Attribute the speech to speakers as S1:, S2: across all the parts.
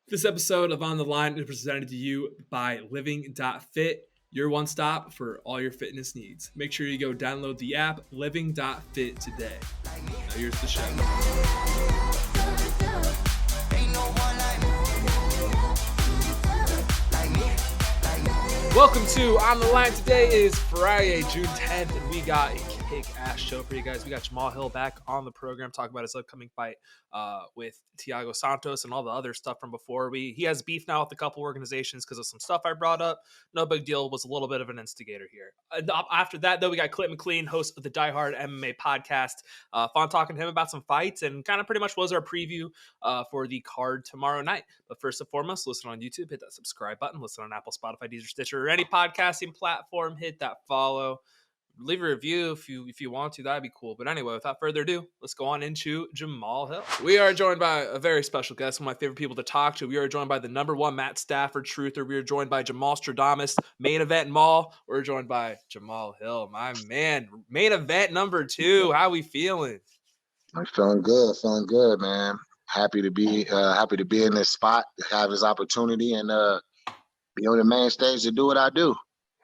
S1: This episode of On the Line is presented to you by Living.fit, your one stop for all your fitness needs. Make sure you go download the app Living.fit today. Now here's the show. Welcome to On the Line. Today is Friday, June 10th, and we got a kick-ass show for you guys. We got Jamahal Hill back on the program, talking about his upcoming fight with Santos and all the other stuff from before. He has beef now with a couple organizations because of some stuff I brought up. No big deal. Was a little bit of an instigator here. After that, though, we got Clint MacLean, host of the Diehard MMA podcast. Fun talking to him about some fights and kind of pretty much was our preview for the card tomorrow night. But first and foremost, listen on YouTube, hit that subscribe button. Listen on Apple, Spotify, Deezer, Stitcher, or any podcasting platform. Hit that follow. Leave a review if you want to. That'd be cool. But anyway, without further ado, let's go on into Jamahal Hill. We are joined by a very special guest, one of my favorite people to talk to. We are joined by the number one Matt Stafford truther. We are joined by Jamal Stradamus, main event Maul. We're joined by Jamahal Hill, my man. Main event number 2. How we feeling?
S2: I'm feeling good, man. Happy to be in this spot, to have this opportunity, and be on the main stage to do what I do.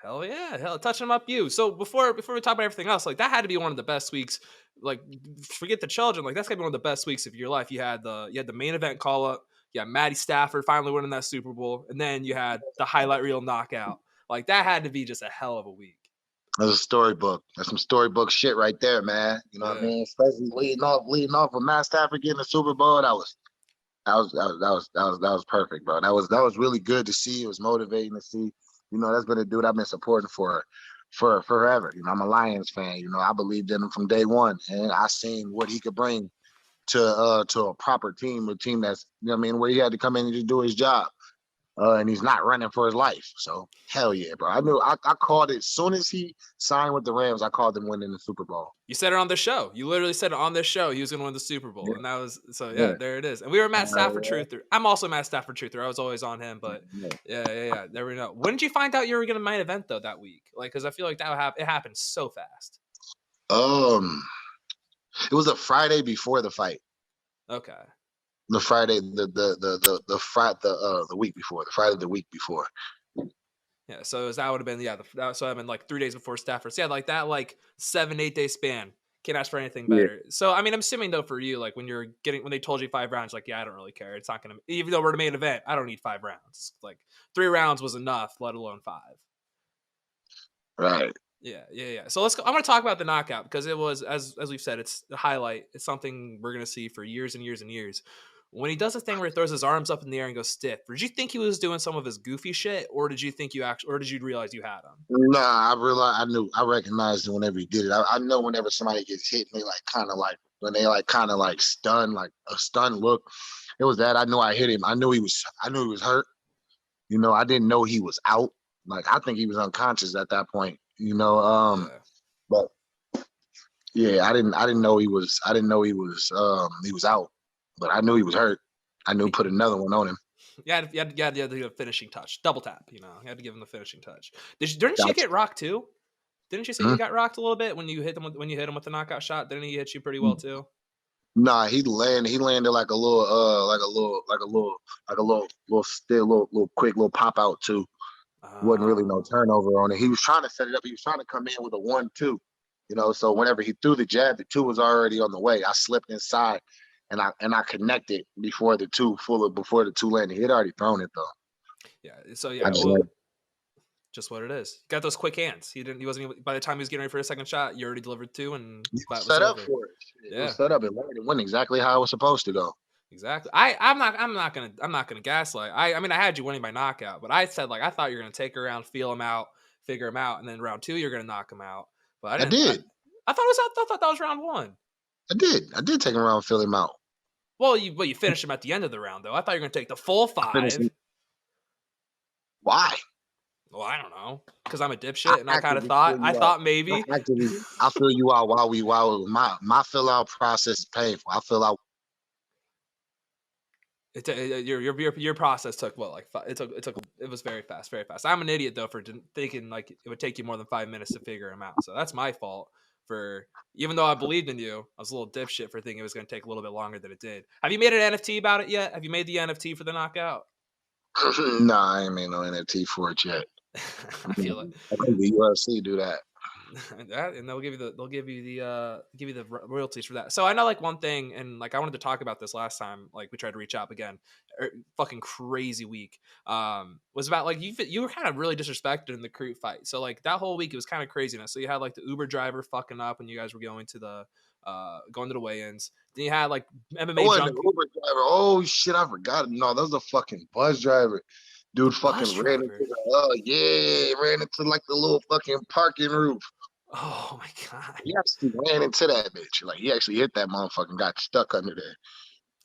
S1: Hell yeah, touching up you. So before we talk about everything else, like that had to be one of the best weeks. Like forget the children, like that's gotta be one of the best weeks of your life. You had the main event call up, you had Matty Stafford finally winning that Super Bowl, and then you had the highlight reel knockout. Like that had to be just a hell of a week.
S2: That's a storybook. That's some storybook shit right there, man. You know what I mean? Especially leading off with Matt Stafford getting the Super Bowl. That was perfect, bro. That was really good to see. It was motivating to see. You know, that's been a dude I've been supporting for forever. You know, I'm a Lions fan. You know, I believed in him from day one, and I seen what he could bring to a proper team, a team that's, you know what I mean, where he had to come in and just do his job. And he's not running for his life. So hell yeah, bro. I knew I called it as soon as he signed with the Rams. I called him winning the Super Bowl.
S1: You said it on the show. You literally said it on this show. He was going to win the Super Bowl, and that was there it is. And we were Matt Stafford truther. I'm also Matt Stafford truther. I was always on him, but yeah. There we go. When did you find out you were going to main event though that week? Like, because I feel like it happened so fast.
S2: It was a Friday before the fight.
S1: Okay.
S2: The Friday, the week before, the Friday the week before.
S1: Yeah, so that would have been so I've been like 3 days before Stafford. So yeah, like that, like 7-8 day span. Can't ask for anything better. Yeah. So I mean, I'm assuming though for you, like when they told you 5 rounds, like I don't really care. It's not gonna, even though we're the main event, I don't need 5 rounds. Like 3 rounds was enough, let alone 5.
S2: Right.
S1: Yeah. So let's go. I'm gonna talk about the knockout because it was, as we've said, it's the highlight. It's something we're gonna see for years and years and years. When he does a thing where he throws his arms up in the air and goes stiff, did you think he was doing some of his goofy shit, or did you think or did you realize you had him?
S2: Nah, I recognized it whenever he did it. I know whenever somebody gets hit and they when they stun, like a stun look, it was that. I knew I hit him. I knew he was hurt. You know, I didn't know he was out. Like I think he was unconscious at that point. You know, but yeah, I didn't know he was out. But I knew he was hurt. I knew put another one on him.
S1: You had to do a finishing touch. Double tap, you know. You had to give him the finishing touch. Didn't you get rocked too? Didn't you say you got rocked a little bit when you hit him with the knockout shot? Didn't he hit you pretty well too?
S2: Nah, he landed like a little quick little pop out too. Wasn't really no turnover on it. He was trying to set it up. He was trying to come in with a 1-2. You know, so whenever he threw the jab, the 2 was already on the way. I slipped inside. And I connected before the 2 landed. He had already thrown it though.
S1: Yeah. So just what it is. Got those quick hands. He wasn't even, by the time he was getting ready for a second shot, you already delivered 2 and
S2: set up for it. Yeah. It was set up. It went exactly how it was supposed to go.
S1: Exactly. I'm not gonna gaslight. I mean I had you winning by knockout, but I said I thought you were gonna take her around, feel him out, figure him out, and then round 2 you're gonna knock him out. But I did. I thought that was round 1.
S2: I did take him around and feel him out.
S1: Well, you finished him at the end of the round, though. I thought you were going to take the full 5.
S2: Why?
S1: Well, I don't know. Because I'm a dipshit, and I thought maybe.
S2: I feel you out while my fill out process is painful. I fill out.
S1: Your process took what, like it was very fast. I'm an idiot though for thinking like it would take you more than 5 minutes to figure him out. So that's my fault. For even though I believed in you, I was a little dipshit for thinking it was going to take a little bit longer than it did. Have you made an NFT about it yet? Have you made the NFT for the knockout?
S2: Nah, I ain't made no NFT for it yet.
S1: I feel it.
S2: I think the UFC do that.
S1: That, and they'll give you the royalties for that. So I know like one thing, and like I wanted to talk about this last time. Like we tried to reach out again. Fucking crazy week. Was about like you were kind of really disrespected in the Crute fight. So like that whole week it was kind of craziness. So you had like the Uber driver fucking up when you guys were going to the weigh-ins. Then you had like
S2: I
S1: MMA
S2: wasn't an
S1: junkie.
S2: Uber driver. Oh shit, I forgot. No, that was a fucking bus driver.
S1: The
S2: Dude
S1: bus
S2: fucking ran into
S1: driver.
S2: ran into like the little fucking parking roof.
S1: Oh my god.
S2: He actually ran into that bitch. Like he actually hit that motherfucker and got stuck under there.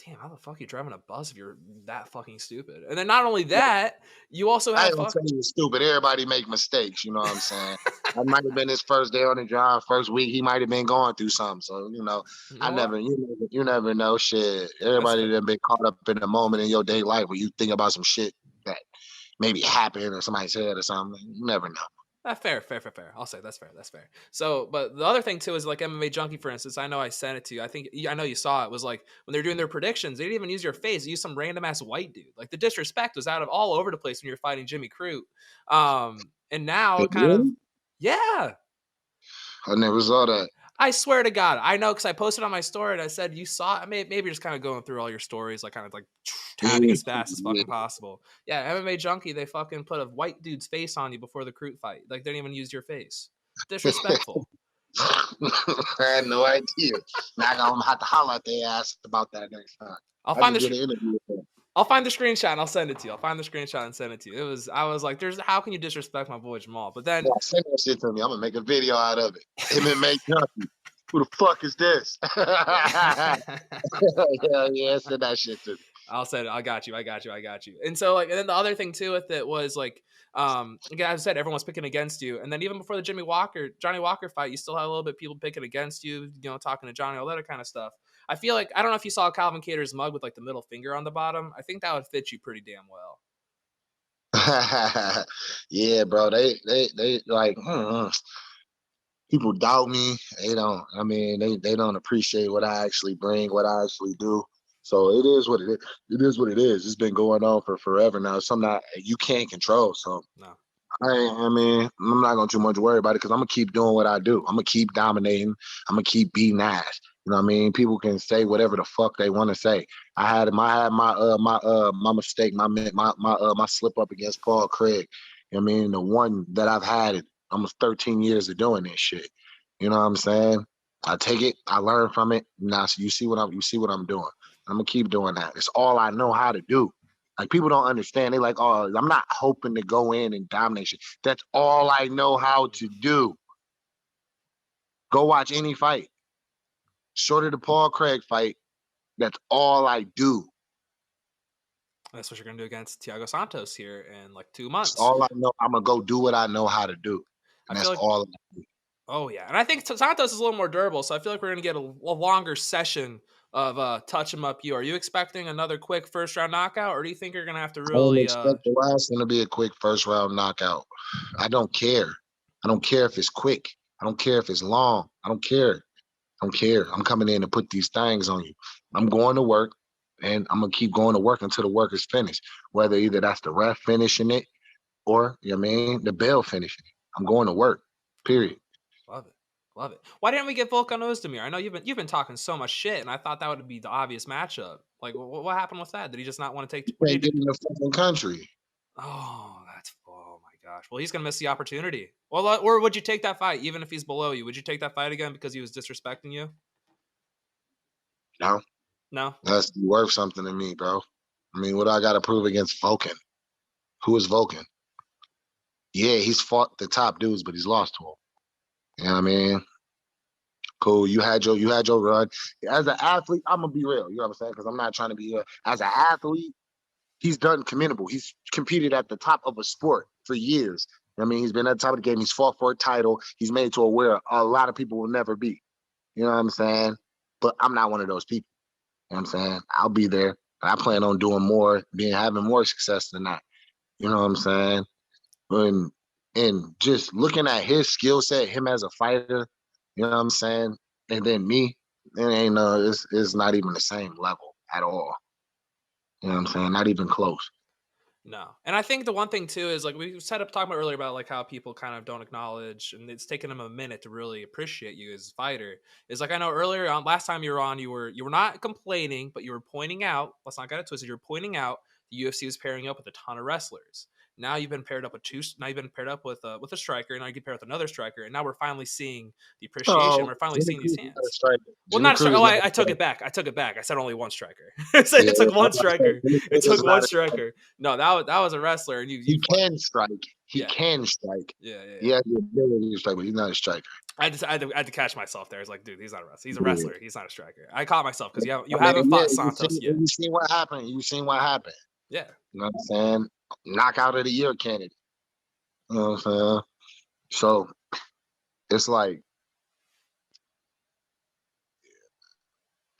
S1: Damn, how the fuck are you driving a bus if you're that fucking stupid? And then not only that, you also
S2: I
S1: had
S2: ain't gonna
S1: fuck.
S2: tell you stupid. Everybody make mistakes, you know what I'm saying? That might have been his first day on the job, first week. He might have been going through something. So,
S1: You
S2: I
S1: know what?
S2: you never know shit.
S1: That's
S2: Everybody
S1: fair.
S2: done been caught up in a moment in your day life where you think about some shit that maybe happened or somebody said or something. You never know.
S1: Fair. I'll say that's fair. That's fair. So, but the other thing too is like MMA Junkie, for instance. I know I sent it to you. I know you saw it. Was like when they're doing their predictions, they didn't even use your face. They used some random ass white dude. Like the disrespect was out of all over the place when you're fighting Jimmy Crute. And now
S2: They
S1: it kind of,
S2: did?
S1: yeah.
S2: I never saw that.
S1: I swear to God, I know because I posted on my story and I said you saw. Maybe you're just kind of going through all your stories, like kind of like tabbing as fast as
S2: Yeah.
S1: fucking possible. Yeah, MMA Junkie, they fucking put a white dude's face on you before the Crute fight. Like they didn't even use your face. Disrespectful.
S2: I had no idea. Now I'm gonna have to holler at their ass about that next time.
S1: I'll
S2: I
S1: find
S2: just
S1: the
S2: did an interview with them.
S1: I'll find the screenshot and I'll send it to you. I'll find the screenshot and send it to you. I was like, there's how can you disrespect my boy Jamal? But then
S2: Yeah, send that shit to me. I'm gonna make a video out of it. MMA junkie. Who the fuck is this? Yeah, yeah, send that shit to me.
S1: I'll say it. I got you. And so like, and then the other thing too with it was like, again, as I said, everyone was picking against you. And then even before the Johnny Walker fight, you still had a little bit people picking against you, talking to Johnny, all that kind of stuff. I feel like, I don't know if you saw Calvin Cater's mug with like the middle finger on the bottom. I think that would fit you pretty damn well.
S2: Yeah, bro. They like people doubt me. They don't. I mean, they don't appreciate what I actually bring, what I actually do. So it is what it is. It is what it is. It's been going on for forever now. It's something that you can't control. So
S1: No.
S2: I mean, I'm not gonna too much worry about it because I'm gonna keep doing what I do. I'm gonna keep dominating. I'm gonna keep beating ass. You know what I mean? People can say whatever the fuck they want to say. I had my mistake, my slip up against Paul Craig. You know what I mean? The one that I've had in almost 13 years of doing this shit. You know what I'm saying? I take it, I learn from it. Now so you see what I'm doing. I'm gonna keep doing that. It's all I know how to do. Like people don't understand. They like, oh, I'm not hoping to go in and dominate shit. That's all I know how to do. Go watch any fight. Short of the Paul Craig fight, that's all I do.
S1: That's what you're gonna do against Thiago Santos here in like 2
S2: That's
S1: months.
S2: all I know. I'm gonna go do what I know how to do.
S1: I
S2: And
S1: feel
S2: that's
S1: like,
S2: all.
S1: oh yeah, and I think Santos is a little more durable, so I feel like we're gonna get a longer session of touch him up. You are you expecting another quick first round knockout, or do you think you're gonna have to
S2: I don't
S1: really?
S2: expect the last one to be a quick first round knockout. I don't care. I don't care if it's quick. I don't care if it's long. I don't care. I don't care. I'm coming in to put these things on you. I'm going to work and I'm gonna keep going to work until the work is finished. Whether either that's the ref finishing it or you know what I mean, the bell finishing it. I'm going to work. Period.
S1: Love it. Love it. Why didn't we get Volkan Ozdemir? I know you've been talking so much shit, and I thought that would be the obvious matchup. Like, what happened with that? Did he just not want to take?
S2: You
S1: What
S2: can't
S1: did he
S2: get
S1: do?
S2: in the fucking country.
S1: Oh my gosh. Well, he's gonna miss the opportunity. Well, or would you take that fight even if he's below you? Would you take that fight again because he was disrespecting you?
S2: No,
S1: No.
S2: that's worth something to me, bro. I mean, what do I gotta prove against Vulcan? Who is Vulcan? Yeah, he's fought the top dudes, but he's lost to them. You know what I mean? Cool. You had your run. As an athlete, I'm gonna be real. You know what I'm saying? Because I'm not trying to be as an athlete, he's done commendable. He's competed at the top of a sport for years. I mean, he's been at the top of the game. He's fought for a title. He's made to where a lot of people will never be. You know what I'm saying? But I'm not one of those people. You know what I'm saying? I'll be there. I plan on doing more, having more success than that. You know what I'm saying? And just looking at his skill set, him as a fighter, you know what I'm saying? And then me, it ain't it's not even the same level at all. You know what I'm saying? Not even close.
S1: No. And I think the one thing too is like we set up talking about earlier about like how people kind of don't acknowledge and it's taken them a minute to really appreciate you as a fighter. Is like I know earlier on last time you were on, you were not complaining, but you were pointing out, let's not get it twisted, you're pointing out the UFC was pairing you up with a ton of wrestlers. Now you've been paired up with now you've been paired up with a striker, now you get paired with another striker, and now we're finally seeing the appreciation.
S2: Oh,
S1: We're finally
S2: Jimmy
S1: seeing these
S2: Cruz is not a
S1: hands.
S2: striker.
S1: Well,
S2: Jimmy
S1: not a
S2: Cruz
S1: striker.
S2: is
S1: Oh,
S2: not a
S1: I took
S2: striker.
S1: it back. I took it back. I said only one striker. It
S2: Yeah,
S1: took one
S2: I'm saying
S1: striker.
S2: Jimmy
S1: It
S2: Cruz
S1: took
S2: is
S1: one
S2: not a
S1: striker. No, that was a wrestler, and
S2: He can strike. He
S1: yeah,
S2: can strike.
S1: yeah, yeah,
S2: He
S1: yeah.
S2: has the ability to strike, but he's not a striker.
S1: I had to catch myself there. I was like, dude, he's not a wrestler. He's a
S2: Yeah.
S1: wrestler. He's not a striker. I caught myself because you
S2: I mean,
S1: haven't
S2: yeah,
S1: fought Santos yet.
S2: you seen what happened. You seen what happened.
S1: Yeah,
S2: You know what I'm saying? Knockout of the year candidate. You know what I'm saying? So it's like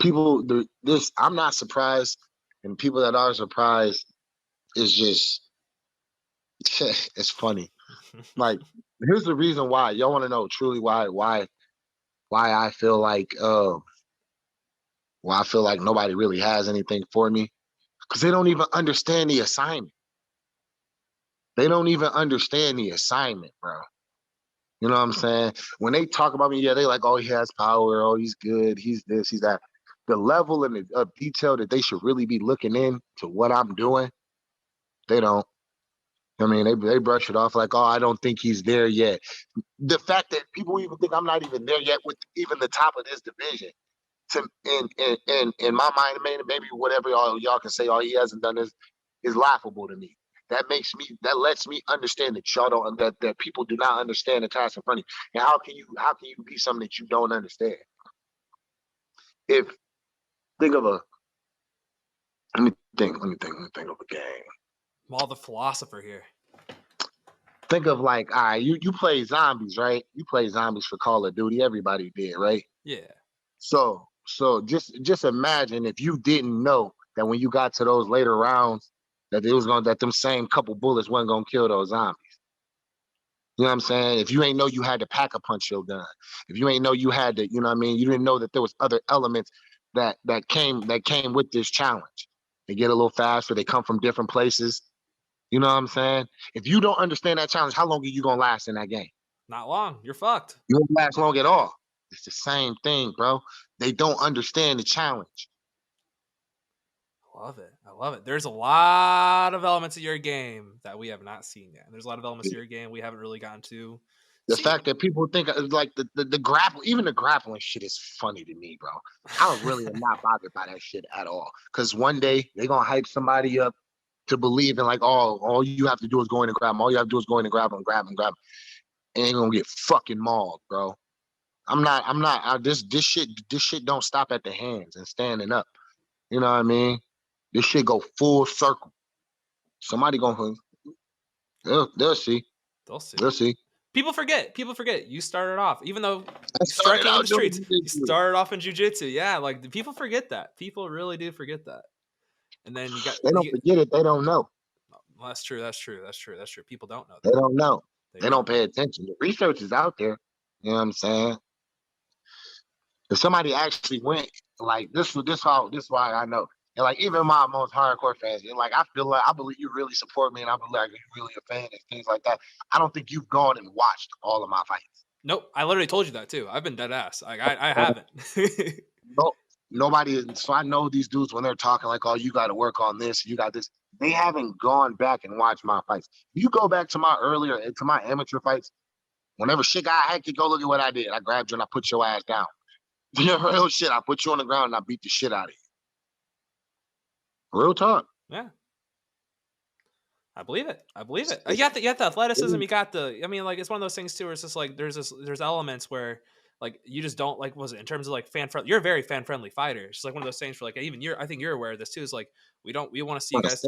S2: people. This I'm not surprised, and people that are surprised is just it's funny. Like here's the reason why y'all want to know truly why I feel like why I feel like nobody really has anything for me because they don't even understand the assignment. They don't even understand the assignment, bro. You know what I'm saying? When they talk about me, yeah, they like, oh, he has power. Oh, he's good. He's this, he's that. The level and of detail that they should really be looking in to what I'm doing, they don't. I mean, they brush it off like, oh, I don't think he's there yet. The fact that people even think I'm not even there yet with even the top of this division, in my mind, maybe whatever y'all can say, all he hasn't done is laughable to me. That lets me understand that y'all don't that people do not understand the task in front of you. And how can you be something that you don't understand? If think of a let me think of a game.
S1: I'm all the philosopher here.
S2: Think of like, all right, you play zombies, right? You play zombies for Call of Duty. Everybody did, right?
S1: Yeah.
S2: So just imagine if you didn't know that when you got to those later rounds that that them same couple bullets wasn't gonna kill those zombies. You know what I'm saying? If you ain't know you had to pack a punch your gun, if you ain't know you had to, you know what I mean, you didn't know that there was other elements that came with this challenge. They get a little faster, they come from different places. You know what I'm saying? If you don't understand that challenge, how long are you gonna last in that game?
S1: Not long. You're fucked.
S2: You won't last long at all. It's the same thing, bro. They don't understand the challenge.
S1: Love it. I love it. There's a lot of elements of your game that we have not seen yet. There's a lot of elements of your game we haven't really gotten to
S2: The
S1: see.
S2: fact that people think like the grapple, even the grappling shit is funny to me, bro. I really am not bothered by that shit at all. Because one day they're gonna hype somebody up to believe in like, oh, all you have to do is go in and grab them. All you have to do is go in and grab them, and they're gonna get fucking mauled, bro. This shit don't stop at the hands and standing up. You know what I mean? This shit go full circle. Somebody gonna they'll see.
S1: They'll see.
S2: They'll see.
S1: People forget. You started off, even though
S2: I started
S1: striking in
S2: out
S1: the streets.
S2: doing
S1: You started off in jiu-jitsu. Yeah, like people forget that. People really do forget that. And then you got.
S2: They don't forget it. They don't know.
S1: Well, that's true. That's true. People don't know that.
S2: They don't know.
S1: They
S2: Don't pay attention. The research is out there. You know what I'm saying? If somebody actually went like this why I know. And like even my most hardcore fans, and like I believe you really support me and I believe like you're really a fan and things like that. I don't think you've gone and watched all of my fights.
S1: Nope. I literally told you that too. I've been dead ass. Like I haven't.
S2: No, nobody. So I know these dudes when they're talking like, "Oh, you got to work on this. You got this." They haven't gone back and watched my fights. You go back to my amateur fights. Whenever shit got hectic, go look at what I did. I grabbed you and I put your ass down. Real shit. I put you on the ground and I beat the shit out of you. Real talk.
S1: Yeah. I believe it. You got the athleticism. You got the. I mean, like it's one of those things too, where it's just like there's elements where like you just don't like. Was it in terms of like fan friendly? You're a very fan friendly fighter. It's just like one of those things for like even I think you're aware of this too. Is like we want to see you guys.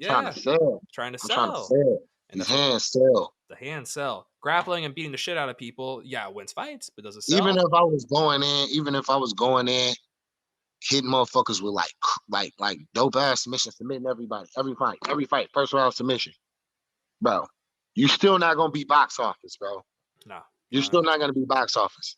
S2: Trying to sell.
S1: Trying to sell.
S2: And the hands sell.
S1: The hands sell. Grappling and beating the shit out of people. Yeah, wins fights, but does it sell?
S2: Even if I was going in, hitting motherfuckers with like dope ass submission, submitting everybody, every fight, first round submission, bro. You still not gonna be box office, bro.
S1: No,
S2: you're still not gonna be box office.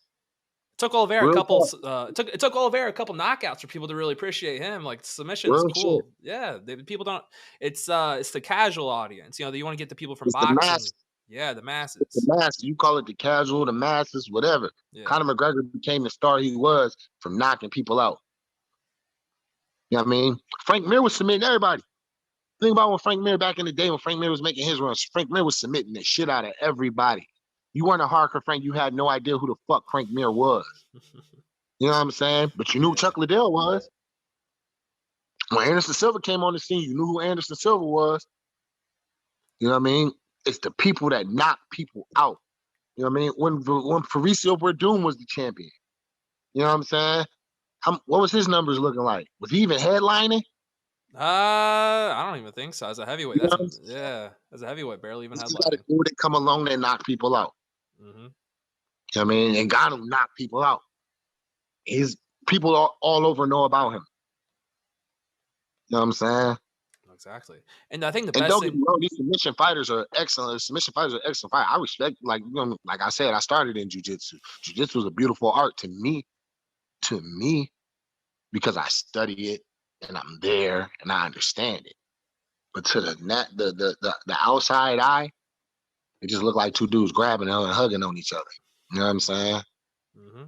S1: took Oliveira a
S2: Real
S1: couple.
S2: talk.
S1: It took Oliveira a couple knockouts for people to really appreciate him. Like submission's
S2: Real shit.
S1: cool. Yeah, people don't. It's the casual audience. You know, you want to get the people from
S2: It's the
S1: boxing.
S2: mass.
S1: Yeah, the
S2: It's the
S1: masses.
S2: masses. You call it the casual, the masses, whatever.
S1: Yeah.
S2: Conor McGregor became the star he was from knocking people out. You know what I mean? Frank Mir was submitting everybody. Think about when Frank Mir back in the day when Frank Mir was making his runs. Frank Mir was submitting the shit out of everybody. You weren't a hardcore Frank. You had no idea who the fuck Frank Mir was. You know what I'm saying? But you knew
S1: Yeah.
S2: who Chuck Liddell was. When Anderson Silva came on the scene, you knew who Anderson Silva was. You know what I mean? It's the people that knock people out. You know what I mean? When Fabricio Verdum was the champion, you know what I'm saying? What was his numbers looking like? Was he even headlining?
S1: I don't even think so. As a heavyweight,
S2: You know what I'm saying?
S1: as a heavyweight, barely even
S2: This is got a
S1: headlining.
S2: dude that come along and knock people out.
S1: Mm-hmm.
S2: You know what I mean? And Ngannou knock people out. His people all over know about him. You know what I'm saying?
S1: Exactly. And I think the
S2: And
S1: best
S2: don't get
S1: thing.
S2: me wrong, these submission fighters are excellent. Submission fighters are excellent fight. I respect, like you know, like I said, I started in jiu-jitsu. Jiu-jitsu is a beautiful art to me, because I study it and I'm there and I understand it. But to the outside eye, it just looked like two dudes grabbing and hugging on each other. You know what I'm saying?
S1: Mm-hmm.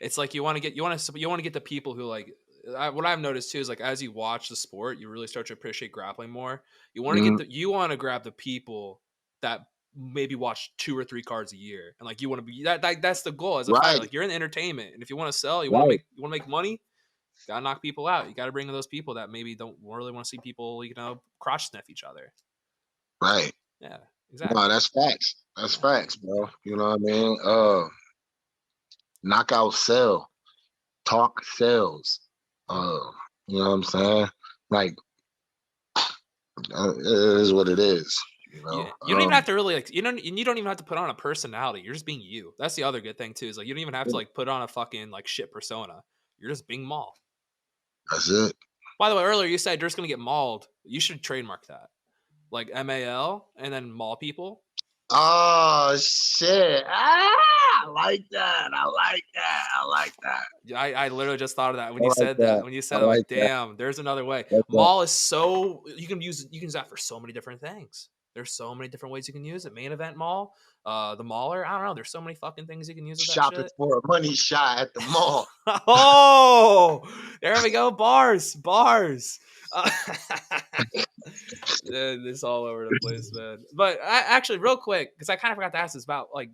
S1: It's like you want to get the people who like. What I've noticed too is like as you watch the sport, you really start to appreciate grappling more.
S2: Mhm.
S1: You want to grab the people that maybe watch 2 or 3 cards a year, and like you want to be that's the goal as a fighter.
S2: Right,
S1: Like you're in entertainment, and if you want to sell,
S2: right,
S1: you want to make money. Gotta knock people out. You gotta bring in those people that maybe don't really want to see people, crotch sniff each other.
S2: right.
S1: Yeah,
S2: No,
S1: exactly.
S2: that's facts. That's
S1: Yeah.
S2: facts, bro. You know what I mean? Knockout sell, talk sells.
S1: Yeah.
S2: Uh, you know what I'm saying? Like, it is what it is. You know.
S1: You don't even have to really like you don't even have to put on a personality. You're just being you. That's the other good thing too. Is like you don't even have to like put on a fucking like shit persona. You're just being Maul.
S2: That's it.
S1: By the way, earlier you said you're just gonna get mauled. You should trademark that. Like MAL and then maul people.
S2: Oh shit! I like that. I like that. I like that.
S1: Yeah, I literally just thought of that when
S2: I
S1: you
S2: like
S1: said that.
S2: that.
S1: When you
S2: I
S1: said it, I'm
S2: like
S1: like,
S2: that.
S1: damn, there's another way.
S2: Like that.
S1: Maul is so you can use that for so many different things. There's so many different ways you can use it. Main event Maul, the Mauler. I don't know. There's so many fucking things you can use with that
S2: Shopping
S1: shit.
S2: for a money shot at the mall.
S1: Oh, there we go. Bars. Yeah, it's all over the place, man. But actually, real quick, because I kind of forgot to ask this about like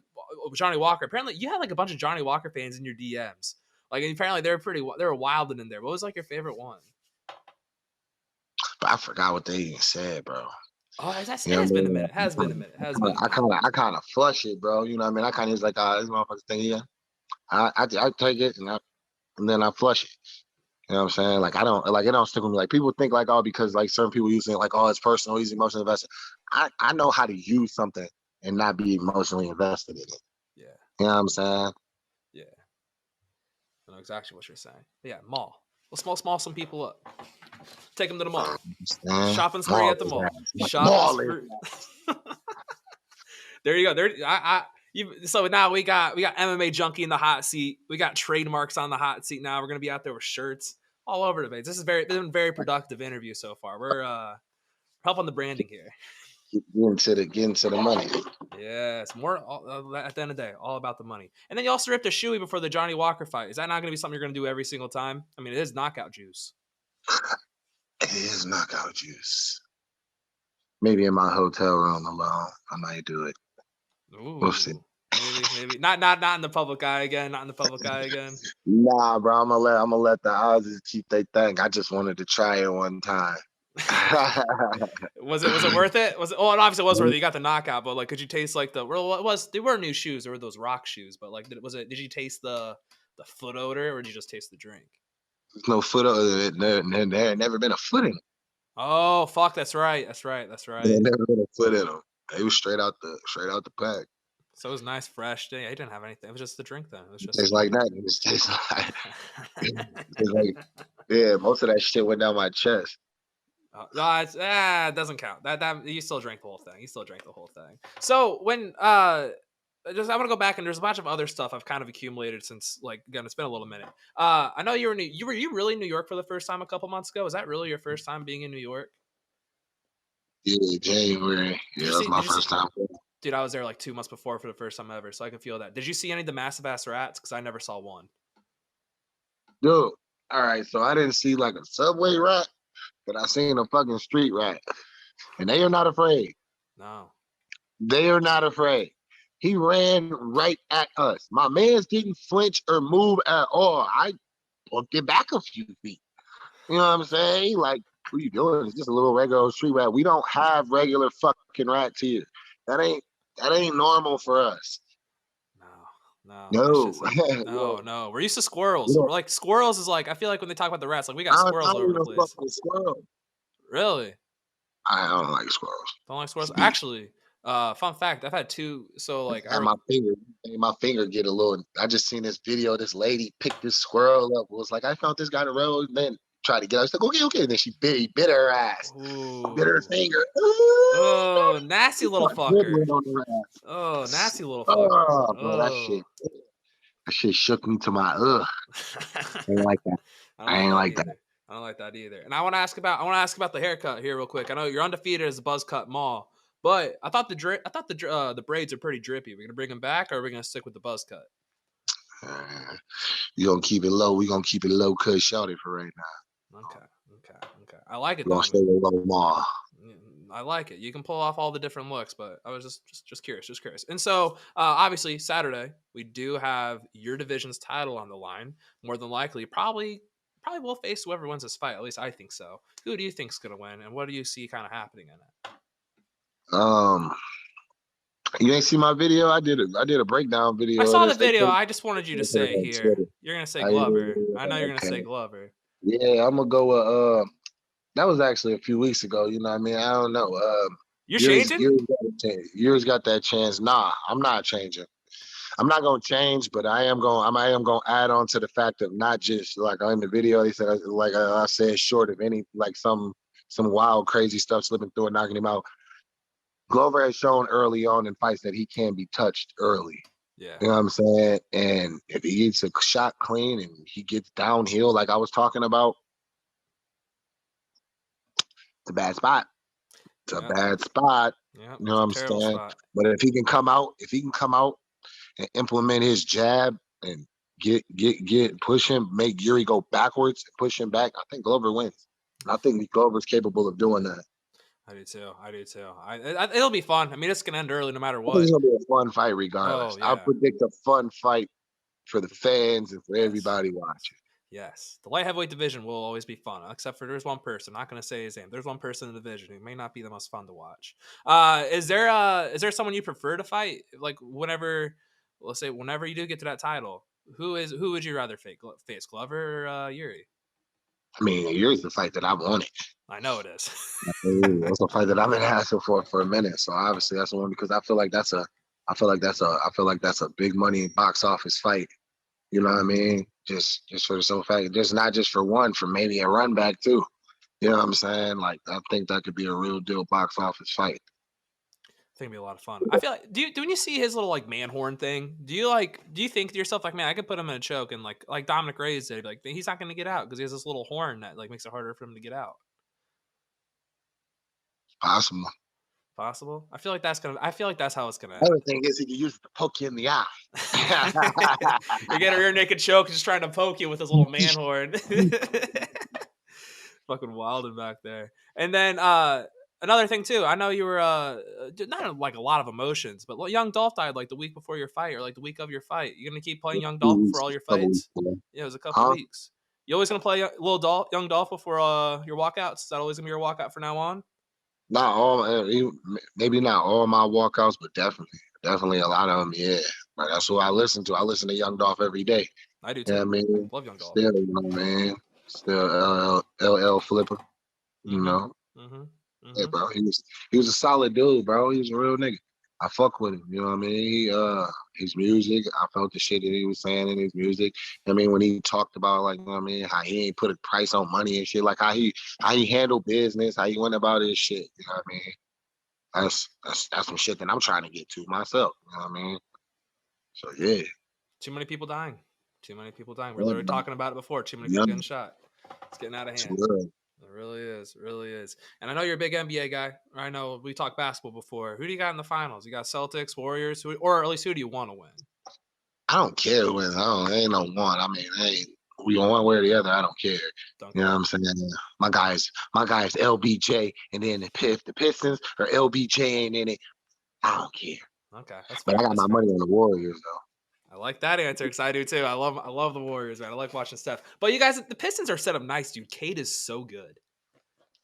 S1: Johnny Walker. Apparently, you had like a bunch of Johnny Walker fans in your DMs. Like, apparently, they were wilding in there. What was like your favorite one?
S2: But I forgot what they even said, bro.
S1: Oh, it
S2: You know
S1: has
S2: what
S1: been a minute. Has been a minute. Has been a minute.
S2: I kind of flush it, bro. You know what I mean? I kind of just like, this motherfucker thing here. I take it and then I flush it. You know what I'm saying? Like I don't like it don't stick with me. Like people think like because like certain people using it like it's personal, he's emotionally invested. I know how to use something and not be emotionally invested in it.
S1: Yeah,
S2: You know what I'm saying?
S1: yeah. I know exactly what you're saying. But yeah, mall. Let's small some people up. Take them to the mall. Shopping spree
S2: Mall
S1: at the
S2: is
S1: mall.
S2: ass.
S1: Shopping
S2: Mall is
S1: spree. There you go. So now we got MMA junkie in the hot seat. We got trademarks on the hot seat. Now we're gonna be out there with shirts all over the place. This been a very productive interview so far. We're helping the branding here.
S2: getting to the money.
S1: Yeah, it's more at the end of the day, all about the money. And then you also ripped a shoey before the Johnny Walker fight. Is that not gonna be something you're gonna do every single time? I mean, it is knockout juice.
S2: It is knockout juice. Maybe in my hotel room alone, I might do it. We'll see.
S1: Ooh, maybe not in the public eye again. Not in the public eye again.
S2: Nah, bro, I'm gonna let the Aussies keep their thing. I just wanted to try it one time.
S1: Was it worth it? Was it? Oh, and obviously it was worth it. You got the knockout, but like, could you taste like they were new shoes. There were those rock shoes, but like, did you taste the foot odor, or did you just taste the drink?
S2: There's no foot of it. There had never been a foot in them.
S1: Oh fuck, that's right.
S2: There had never been a foot in them. They was straight out the pack.
S1: So it was nice, fresh. Yeah, it didn't have anything. It was just the drink then. It was
S2: It
S1: just the
S2: tastes like
S1: drink.
S2: that. It just tastes like, it tastes like yeah. Most of that shit went down my chest.
S1: No, it doesn't count. That you still drank the whole thing. You still drank the whole thing. So when I'm gonna go back and there's a bunch of other stuff I've kind of accumulated since like again it's been a little minute. I know you were you really in New York for the first time a couple months ago. Was that really your first time being in New York?
S2: Yeah, January.
S1: Did
S2: Yeah,
S1: you
S2: that was
S1: see?
S2: my
S1: Did you see?
S2: first time.
S1: Dude, I was there like 2 months before for the first time ever, so I can feel that. Did you see any of the massive ass rats? Because I never saw one.
S2: Dude, all right, so I didn't see like a subway rat, but I seen a fucking street rat. And they are not afraid.
S1: No.
S2: They are not afraid. He ran right at us. My mans didn't flinch or move at all. I booked it back a few feet. You know what I'm saying? Like, what are you doing? It's just a little regular street rat. We don't have regular fucking rats here. That ain't normal for us.
S1: No. No. That's
S2: No.
S1: just no, no. We're used to
S2: We
S1: squirrels. We're
S2: don't,
S1: like squirrels is like I feel like when they talk about the rats, like we got
S2: I
S1: squirrels all
S2: don't
S1: over the
S2: even fuck
S1: place.
S2: with squirrels.
S1: Really?
S2: I don't like squirrels.
S1: Don't like
S2: It's
S1: squirrels?
S2: beef.
S1: Actually, fun fact, I've had two. So like
S2: And my finger get a little. I just seen this video. This lady picked this squirrel up. Was like, I found this guy on the road. And then tried to get. I was like, okay, okay. And then he bit her ass, bit her
S1: Ooh.
S2: finger.
S1: Oh, nasty
S2: She
S1: little
S2: started
S1: fucker.
S2: dribbling on her
S1: Oh,
S2: ass.
S1: nasty little fucker.
S2: Oh, bro,
S1: Oh.
S2: that shit shook me to my ugh. I ain't like that.
S1: I don't
S2: I
S1: like
S2: ain't
S1: that
S2: like that.
S1: either. I don't like that either. And I want to ask about the haircut here real quick. I know you're undefeated as a buzz cut mall, but I thought the braids are pretty drippy. We're gonna bring them back, or are we gonna stick with the buzz cut?
S2: Uh, you gonna keep it low. We gonna keep it low, cut shorty for right now.
S1: Okay, okay. I like it
S2: We
S1: though.
S2: gonna stay with low mall.
S1: I like it. You can pull off all the different looks, but I was just curious, just curious. And so, obviously, Saturday we do have your division's title on the line. More than likely, probably will face whoever wins this fight. At least I think so. Who do you think's gonna win, and what do you see kind of happening in it?
S2: Um, you ain't see my video? I did a breakdown
S1: I
S2: video of
S1: saw the
S2: this. They
S1: video.
S2: put
S1: I just wanted you to
S2: it on
S1: say here.
S2: Twitter.
S1: You're gonna say
S2: I,
S1: Glover. I know you're gonna say
S2: okay.
S1: Glover.
S2: Yeah, I'm gonna go with that was actually a few weeks ago, you know what I mean? I don't know.
S1: You're changing?
S2: Yuri's got that chance. Nah, I'm not changing. I'm not gonna change, but I am gonna add on to the fact of not just like in the video, they said like I said, short of any like some wild, crazy stuff slipping through and knocking him out. Glover has shown early on in fights that he can be touched early.
S1: Yeah.
S2: You know what I'm saying? And if he gets a shot clean and he gets downhill, like I was talking about, it's a bad spot. It's a
S1: Yep.
S2: bad spot.
S1: Yep.
S2: You know
S1: It's
S2: what
S1: a
S2: I'm
S1: terrible
S2: saying?
S1: spot.
S2: But if he can come out and implement his jab and get push him, make Yuri go backwards and push him back, I think Glover wins. I think Glover's capable of doing that.
S1: I do too. I do too. It'll be fun. I mean, it's gonna end early no matter
S2: I think
S1: what.
S2: it's gonna be a fun fight regardless.
S1: Oh
S2: I
S1: yeah.
S2: predict a fun fight for the fans and for
S1: Yes.
S2: everybody watching.
S1: Yes. The light heavyweight division will always be fun, except for there's one person. I'm not gonna say his name. There's one person in the division who may not be the most fun to watch. Is there someone you prefer to fight? Like whenever, let's say whenever you do get to that title, who would you rather face Glover or Yuri?
S2: I mean, Yuri's the fight that I wanted.
S1: I know it is.
S2: That's a fight that I've been asking for a minute. So obviously that's the one because I feel like that's a big money box office fight. You know what I mean? Just for the simple fact, just not just for one, for maybe a run back too. You know what I'm saying? Like I think that could be a real deal box office fight.
S1: It's gonna be a lot of fun. I feel like do when you see his little like man horn thing, do you think to yourself like, man, I could put him in a choke and like Dominic Reyes did, like he's not gonna get out because he has this little horn that like makes it harder for him to get out.
S2: Possible.
S1: Possible. I feel like that's how it's gonna
S2: The
S1: end.
S2: other thing is he can use it to poke you in the eye.
S1: You get a rear naked choke just trying to poke you with his little man horn. Fucking wilding back there. And then another thing too, I know you were not like a lot of emotions, but Young Dolph died like the week before your fight or like the week of your fight. You gonna keep playing Young Dolph for all your
S2: Couple weeks
S1: fights?
S2: ago.
S1: Yeah, it was a couple
S2: Huh?
S1: weeks. You always gonna play Young Dolph before your walkouts? Is that always gonna be your walkout from now on?
S2: Not all, maybe not all my walkouts, but definitely a lot of them. Yeah, but that's who I listen to. I listen to Young Dolph every day.
S1: I do
S2: Yeah, I
S1: too.
S2: mean,
S1: Love Young Dolph.
S2: still, you know, man, still LL Flipper. You
S1: Mm-hmm.
S2: know,
S1: Mm-hmm.
S2: hey,
S1: Mm-hmm.
S2: bro, he was a solid dude, bro. He was a real nigga. I fuck with him. You know what I mean? His music, I felt the shit that he was saying in his music. I mean, when he talked about like, you know what I mean, how he ain't put a price on money and shit, like how he handled business, how he went about his shit. You know what I mean? That's some shit that I'm trying to get to myself. You know what I mean? So yeah,
S1: Too many people dying. Too many people dying. We're
S2: yeah,
S1: literally talking about it before. Too many people
S2: yeah,
S1: getting shot. It's getting out of
S2: too
S1: hand.
S2: early.
S1: It really is. It really is. And I know you're a big NBA guy. I know we talked basketball before. Who do you got in the finals? You got Celtics, Warriors, or at least who do you want to win?
S2: I don't care who wins. Ain't no one. I mean, we on one way or the other. I don't care.
S1: Don't
S2: You know
S1: care.
S2: what I'm saying? My guys, LBJ, and then the Pistons or LBJ ain't in it. I don't care.
S1: Okay, that's
S2: But I
S1: fair.
S2: got
S1: That's
S2: my
S1: fair.
S2: money on the Warriors though.
S1: I like that answer because I do too. I love the Warriors, man. I like watching Steph. But you guys, the Pistons are set up nice, dude. KO'd is so good.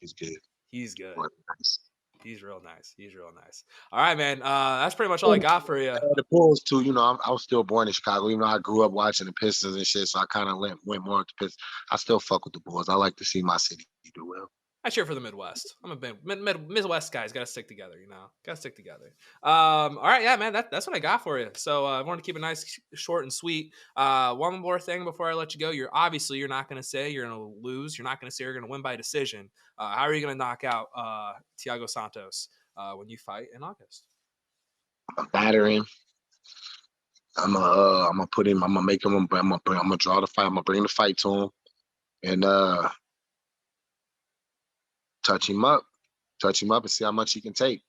S2: He's good.
S1: He's good.
S2: Nice.
S1: He's real nice. He's real nice. All right, man. That's pretty much all I got for you.
S2: The Bulls too. I was still born in Chicago. Even though I grew up watching the Pistons and shit, so I kind of went more with the Pistons. I still fuck with the Bulls. I like to see my city do well.
S1: I cheer for the Midwest. I'm a Midwest guys. Got to stick together, you know. Got to stick together. All right, yeah, man. That's what I got for you. So I wanted to keep it nice, short, and sweet. One more thing before I let you go. You're not going to say you're going to lose. You're not going to say you're going to win by decision. How are you going to knock out Thiago Santos when you fight in August?
S2: I'm battering. I'm gonna put him. I'm gonna make him. I'm gonna draw the fight. I'm gonna bring the fight to him, and touch him up, and see how much he can take.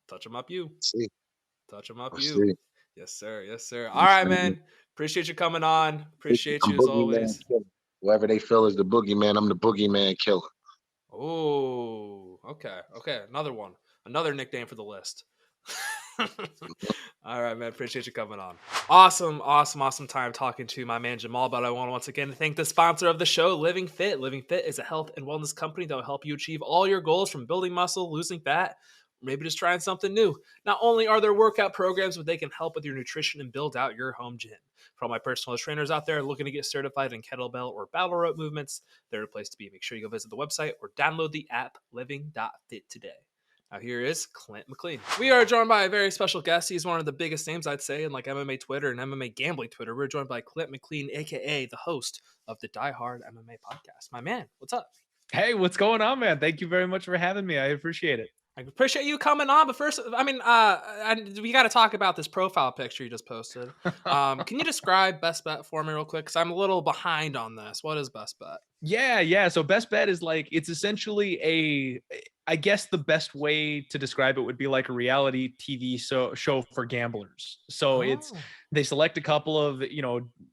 S1: Touch him up, you.
S2: See.
S1: Touch him up,
S2: Let's
S1: you.
S2: see.
S1: Yes, sir. Yes, sir. All right, man. Appreciate you coming on. Appreciate you as always.
S2: Whoever they feel is the boogeyman, I'm the boogeyman killer.
S1: Oh, okay. Okay. Another one. Another nickname for the list. All right, man. Appreciate you coming on. Awesome time talking to my man Jamal. But I want to once again thank the sponsor of the show, Living Fit. Living Fit is a health and wellness company that will help you achieve all your goals, from building muscle, losing fat, maybe just trying something new. Not only are there workout programs, but they can help with your nutrition and build out your home gym. For all my personal trainers out there looking to get certified in kettlebell or battle rope movements, they're a place to be. Make sure you go visit the website or download the app living.fit today. Now here is Clint MacLean. We are joined by a very special guest. He's one of the biggest names, I'd say, in like MMA Twitter and MMA gambling Twitter. We're joined by Clint MacLean, aka the host of the Diehard MMA podcast. My man, what's up?
S3: Hey, what's going on, man? Thank you very much for having me. I appreciate it.
S1: I appreciate you coming on, but first, I mean, we got to talk about this profile picture you just posted. Can you describe Best Bet for me real quick? Because I'm a little behind on this. What is Best Bet?
S3: Yeah. So Best Bet is like, it's essentially I guess the best way to describe it would be like a reality TV show for gamblers. So they select a couple of,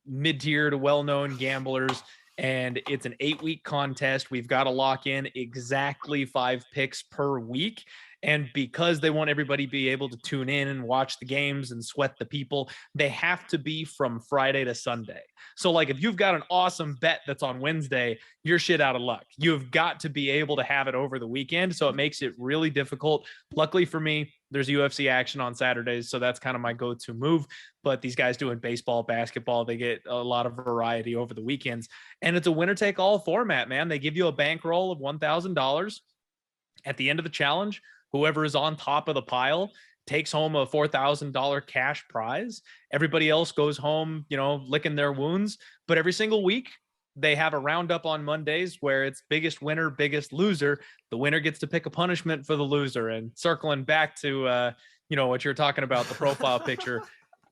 S3: mid-tier to well-known gamblers, and it's an 8-week contest. We've got to lock in exactly 5 picks per week. And because they want everybody to be able to tune in and watch the games and sweat the people, they have to be from Friday to Sunday. So like if you've got an awesome bet that's on Wednesday, you're shit out of luck. You've got to be able to have it over the weekend. So it makes it really difficult. Luckily for me, there's UFC action on Saturdays. So that's kind of my go-to move. But these guys doing baseball, basketball, they get a lot of variety over the weekends. And it's a winner-take-all format, man. They give you a bankroll of $1,000 at the end of the challenge. Whoever is on top of the pile takes home a $4,000 cash prize. Everybody else goes home, licking their wounds. But every single week, they have a roundup on Mondays where it's biggest winner, biggest loser. The winner gets to pick a punishment for the loser. And circling back to, what you're talking about, the profile picture,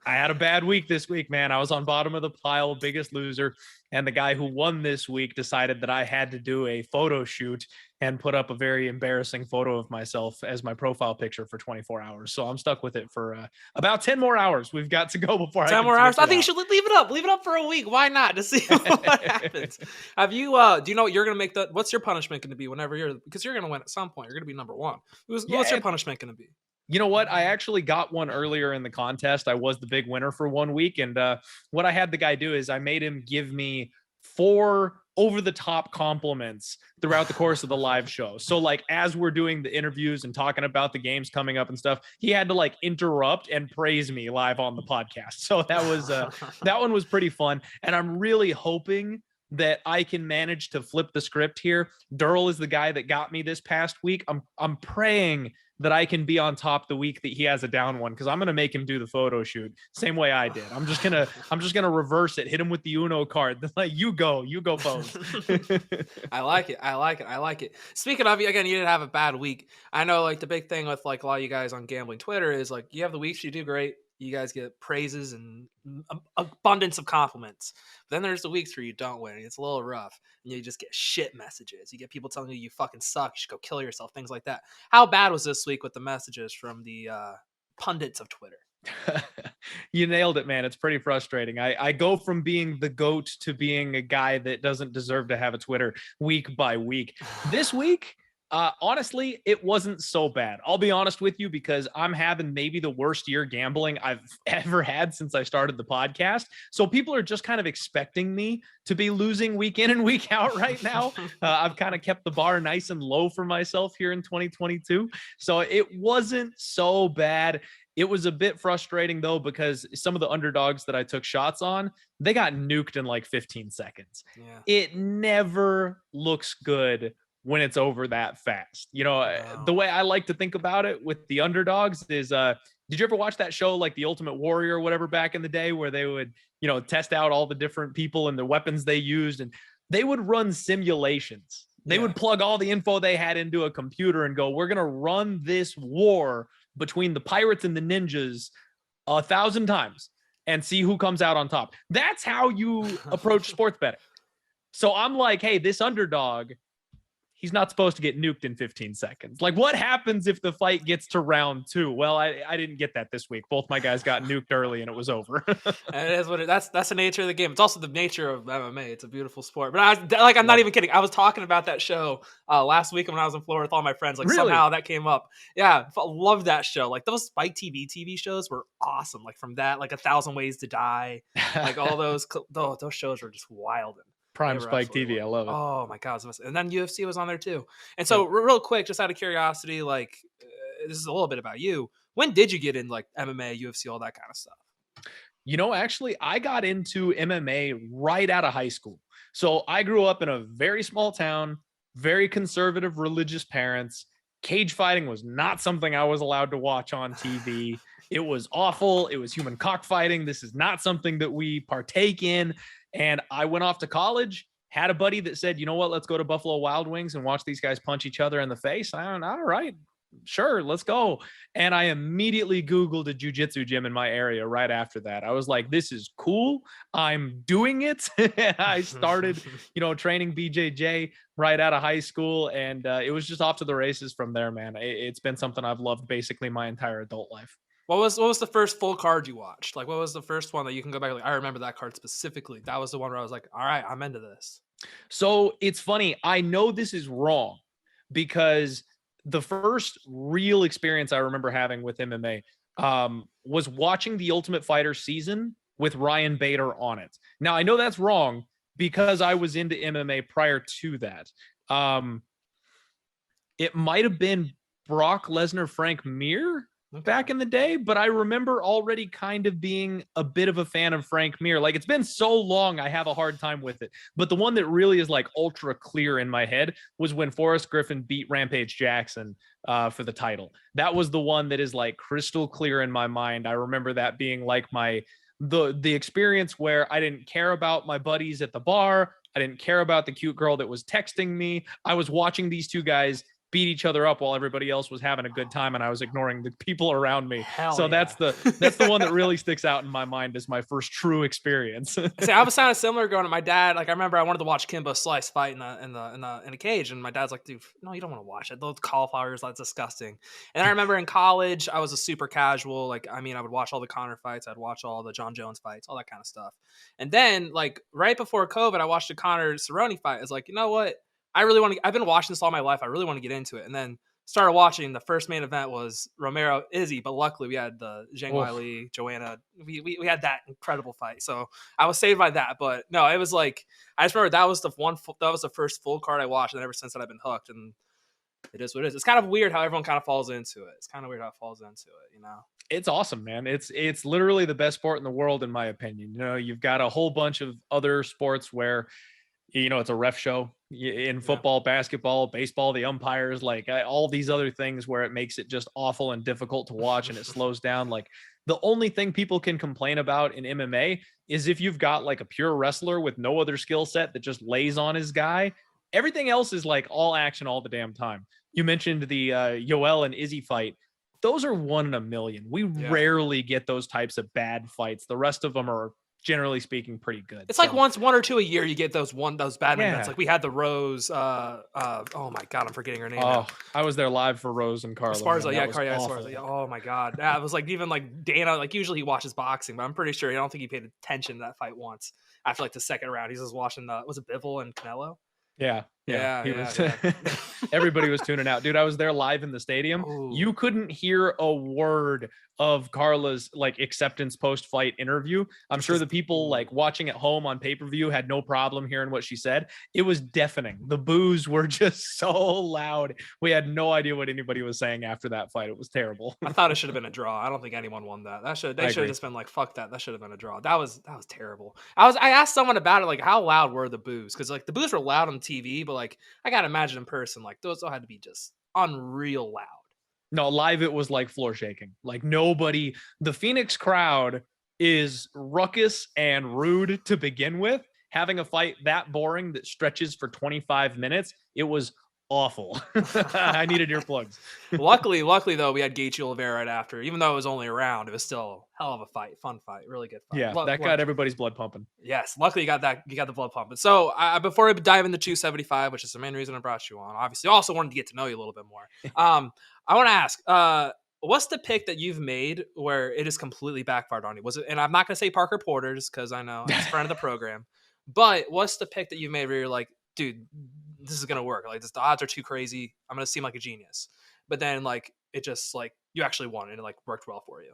S3: I had a bad week this week, man. I was on bottom of the pile, biggest loser. And the guy who won this week decided that I had to do a photo shoot and put up a very embarrassing photo of myself as my profile picture for 24 hours. So I'm stuck with it for about 10 more hours. We've got to go before
S1: 10 more hours. I think you should leave it up. Leave it up for a week. Why not? To see what happens. Have you, do you know what you're going to make what's your punishment going to be whenever because you're going to win at some point. You're going to be number one. What's your punishment going to be?
S3: You know what? I actually got one earlier in the contest. I was the big winner for 1 week. And what I had the guy do is I made him give me 4 over-the-top compliments throughout the course of the live show. So like as we're doing the interviews and talking about the games coming up and stuff, he had to like interrupt and praise me live on the podcast. So that was that one was pretty fun. And I'm really hoping that I can manage to flip the script here. Durrell is the guy that got me this past week. I'm praying that I can be on top the week that he has a down one, because I'm gonna make him do the photo shoot same way I did. I'm just gonna reverse it, hit him with the Uno card. Like you go pose.
S1: I like it. Speaking of, again, you didn't have a bad week. I know like the big thing with like a lot of you guys on gambling Twitter is like you have the weeks you do great, You guys get praises and abundance of compliments. But then there's the weeks where you don't win. It's a little rough. And you just get shit messages. You get people telling you fucking suck. You should go kill yourself. Things like that. How bad was this week with the messages from the pundits of Twitter?
S3: You nailed it, man. It's pretty frustrating. I go from being the GOAT to being a guy that doesn't deserve to have a Twitter week by week. This week, honestly, it wasn't so bad. I'll be honest with you, because I'm having maybe the worst year gambling I've ever had since I started the podcast. So people are just kind of expecting me to be losing week in and week out right now. I've kind of kept the bar nice and low for myself here in 2022. So it wasn't so bad. It was a bit frustrating, though, because some of the underdogs that I took shots on, they got nuked in like 15 seconds.
S1: Yeah.
S3: It never looks good when it's over that fast. You know,
S1: Wow.
S3: The way I like to think about it with the underdogs is, did you ever watch that show like The Ultimate Warrior or whatever back in the day, where they would, you know, test out all the different people and the weapons they used, and they would run simulations. They would plug all the info they had into a computer and go, we're going to run this war between the pirates and the ninjas 1,000 times and see who comes out on top. That's how you approach sports betting. So I'm like, hey, this underdog, he's not supposed to get nuked in 15 seconds. Like, what happens if the fight gets to round 2? Well, I didn't get that this week. Both my guys got nuked early and it was over.
S1: And it is what that's the nature of the game. It's also the nature of MMA. It's a beautiful sport. But I'm not even kidding. I was talking about that show last week when I was in Florida with all my friends. Like,
S3: Really?
S1: somehow that came up. Yeah, love that show. Like, those Spike TV shows were awesome. Like, from that, like 1,000 Ways to Die, like all those shows were just wild.
S3: Prime Spike TV. I love it.
S1: Oh my God. And then UFC was on there too. And so real quick, just out of curiosity, like this is a little bit about you. When did you get in like MMA, UFC, all that kind of stuff?
S3: You know, actually, I got into MMA right out of high school. So I grew up in a very small town, very conservative religious parents. Cage fighting was not something I was allowed to watch on TV. It was awful. It was human cockfighting. This is not something that we partake in. And I went off to college, had a buddy that said, you know what, let's go to Buffalo Wild Wings and watch these guys punch each other in the face. I don't know. All right, sure, let's go. And I immediately Googled a jiu-jitsu gym in my area right after that. I was like, this is cool. I'm doing it. I started, training BJJ right out of high school. And it was just off to the races from there, man. It's been something I've loved basically my entire adult life.
S1: What was the first full card you watched? Like, what was the first one that you can go back? Like, I remember that card specifically. That was the one where I was like, all right, I'm into this.
S3: So it's funny. I know this is wrong because the first real experience I remember having with MMA was watching the Ultimate Fighter season with Ryan Bader on it. Now, I know that's wrong because I was into MMA prior to that. It might have been Brock Lesnar, Frank Mir back in the day, but I remember already kind of being a bit of a fan of Frank Mir. Like, it's been so long, I have a hard time with it. But the one that really is like ultra clear in my head was when Forrest Griffin beat Rampage Jackson for the title. That was the one that is like crystal clear in my mind. I remember that being like the experience where I didn't care about my buddies at the bar. I didn't care about the cute girl that was texting me. I was watching these two guys beat each other up while everybody else was having a good time, and I was ignoring the people around me. That's the one that really sticks out in my mind as my first true experience.
S1: See, I was kind of similar going to my dad. Like, I remember I wanted to watch Kimbo Slice fight in a cage, and my dad's like, dude, no, you don't want to watch it. Those cauliflowers, that's disgusting. And I remember in college, I was a super casual. Like, I mean, I would watch all the Conor fights. I'd watch all the John Jones fights, all that kind of stuff. And then, like, right before COVID, I watched a Conor Cerrone fight. I was like, you know what? I've been watching this all my life. I really want to get into it. And then started watching. The first main event was Romero Izzy, but luckily we had the Zhang Weili, Joanna. We had that incredible fight. So I was saved by that. But no, it was like, I just remember that was the first full card I watched. And ever since that I've been hooked, and it is what it is. It's kind of weird how everyone kind of falls into it.
S3: It's awesome, man. It's literally the best sport in the world, in my opinion. You've got a whole bunch of other sports where, it's a ref show in football, basketball, baseball, the umpires, like all these other things where it makes it just awful and difficult to watch and it slows down. Like, the only thing people can complain about in MMA is if you've got like a pure wrestler with no other skill set that just lays on his guy. Everything else is like all action all the damn time. You mentioned the Yoel and Izzy fight. those are 1 in a million. We rarely get those types of bad fights. The rest of them are, generally speaking, pretty good.
S1: It's like one or two a year you get those bad events. Like we had the Rose. Oh my god, I'm forgetting her name. Now.
S3: I was there live for Rose and Carla.
S1: Esparza, Esparza. Oh my god, it was like even like Dana. Like usually he watches boxing, but I'm pretty sure I don't think he paid attention to that fight once. After like the second round, he's just watching was it Bivol and Canelo?
S3: Yeah. Everybody was tuning out, dude. I was there live in the stadium. Ooh. You couldn't hear a word of Carla's like acceptance post-fight interview. I'm sure the people like watching at home on pay-per-view had no problem hearing what she said. It was deafening. The boos were just so loud. We had no idea what anybody was saying after that fight. It was terrible.
S1: I thought it should have been a draw. I don't think anyone won that. They should have just been like, fuck that. That should have been a draw. That was terrible. I asked someone about it, like how loud were the boos? Because like the boos were loud on TV, but like I gotta imagine in person, like those all had to be just unreal loud.
S3: No, live it was like floor shaking. Like nobody, the Phoenix crowd is ruckus and rude to begin with. Having a fight that boring that stretches for 25 minutes, it was awful. I needed earplugs.
S1: Luckily though, we had Gaethje Oliveira right after. Even though it was only a round, it was still a hell of a fight, fun fight, really good fight.
S3: Yeah, that got everybody's blood pumping.
S1: Yes, luckily you got the blood pumping. So before we dive into 275, which is the main reason I brought you on, obviously, also wanted to get to know you a little bit more. I want to ask, what's the pick that you've made where it is completely backfired on you? Was it? And I'm not going to say Parker Porter just because I know he's a friend of the program. But what's the pick that you've made where you're like, dude, this is gonna work. Like the odds are too crazy. I'm gonna seem like a genius. But then like it just like you actually won and it like worked well for you.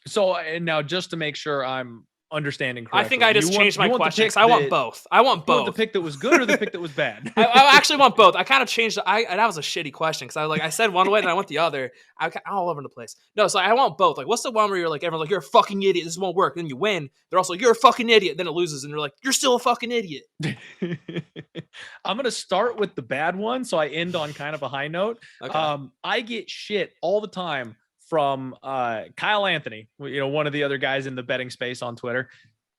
S3: So and now just to make sure I'm understanding correctly,
S1: I think I just changed my question. I want both. I want both.
S3: The pick that was good or the pick that was bad?
S1: I actually want both. I kind of changed. That was a shitty question because I said one way then I went the other. I'm all over the place. No, so I want both. Like, what's the one where you're like everyone's like you're a fucking idiot. This won't work. Then you win. They're also like, you're a fucking idiot. Then it loses and they're like you're still a fucking idiot.
S3: I'm gonna start with the bad one, so I end on kind of a high note. Okay. I get shit all the time from Kyle Anthony, one of the other guys in the betting space on Twitter,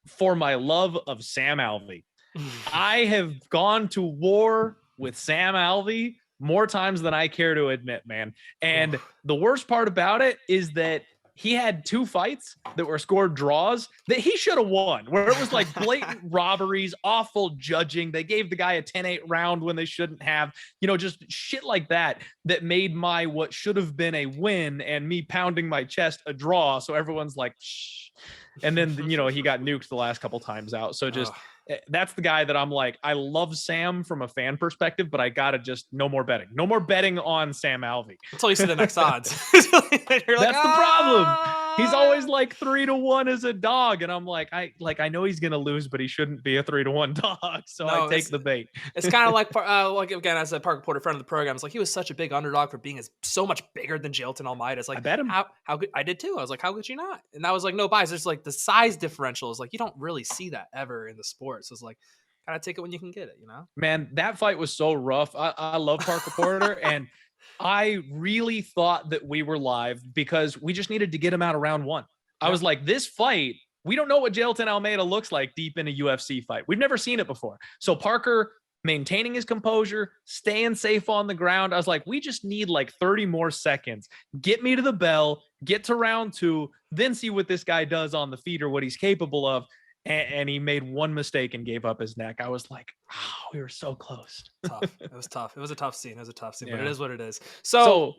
S3: for my love of Sam Alvey. I have gone to war with Sam Alvey more times than I care to admit, man. And the worst part about it is that he had 2 fights that were scored draws that he should have won, where it was like blatant robberies, awful judging. They gave the guy a 10-8 round when they shouldn't have, just shit like that made my what should have been a win and me pounding my chest a draw. So everyone's like, shh. And then, he got nuked the last couple times out. So just that's the guy that I'm like, I love Sam from a fan perspective, but I gotta just no more betting on Sam Alvey
S1: until you see the next odds.
S3: That's the problem. He's always like 3-1 as a dog, and I'm like, I know he's gonna lose, but he shouldn't be a 3-1 dog. So I take the bait.
S1: It's kind of like again, as a Parker Porter friend of the program, it's like he was such a big underdog for being so much bigger than Jailton Almeida. It's like I bet him. How good I did too. I was like, how could you not? And that was like no bias. There's like the size differential is like you don't really see that ever in the sport. So it's like gotta take it when you can get it,
S3: Man, that fight was so rough. I love Parker Porter and I really thought that we were live because we just needed to get him out of round 1. I was like, this fight, we don't know what Jailton Almeida looks like deep in a UFC fight. We've never seen it before. So Parker maintaining his composure, staying safe on the ground. I was like, we just need like 30 more seconds. Get me to the bell, get to round 2, then see what this guy does on the feet or what he's capable of. And he made one mistake and gave up his neck. I was like, oh, we were so close.
S1: Tough. It was tough. It was a tough scene.
S3: Yeah.
S1: But it is what it is. So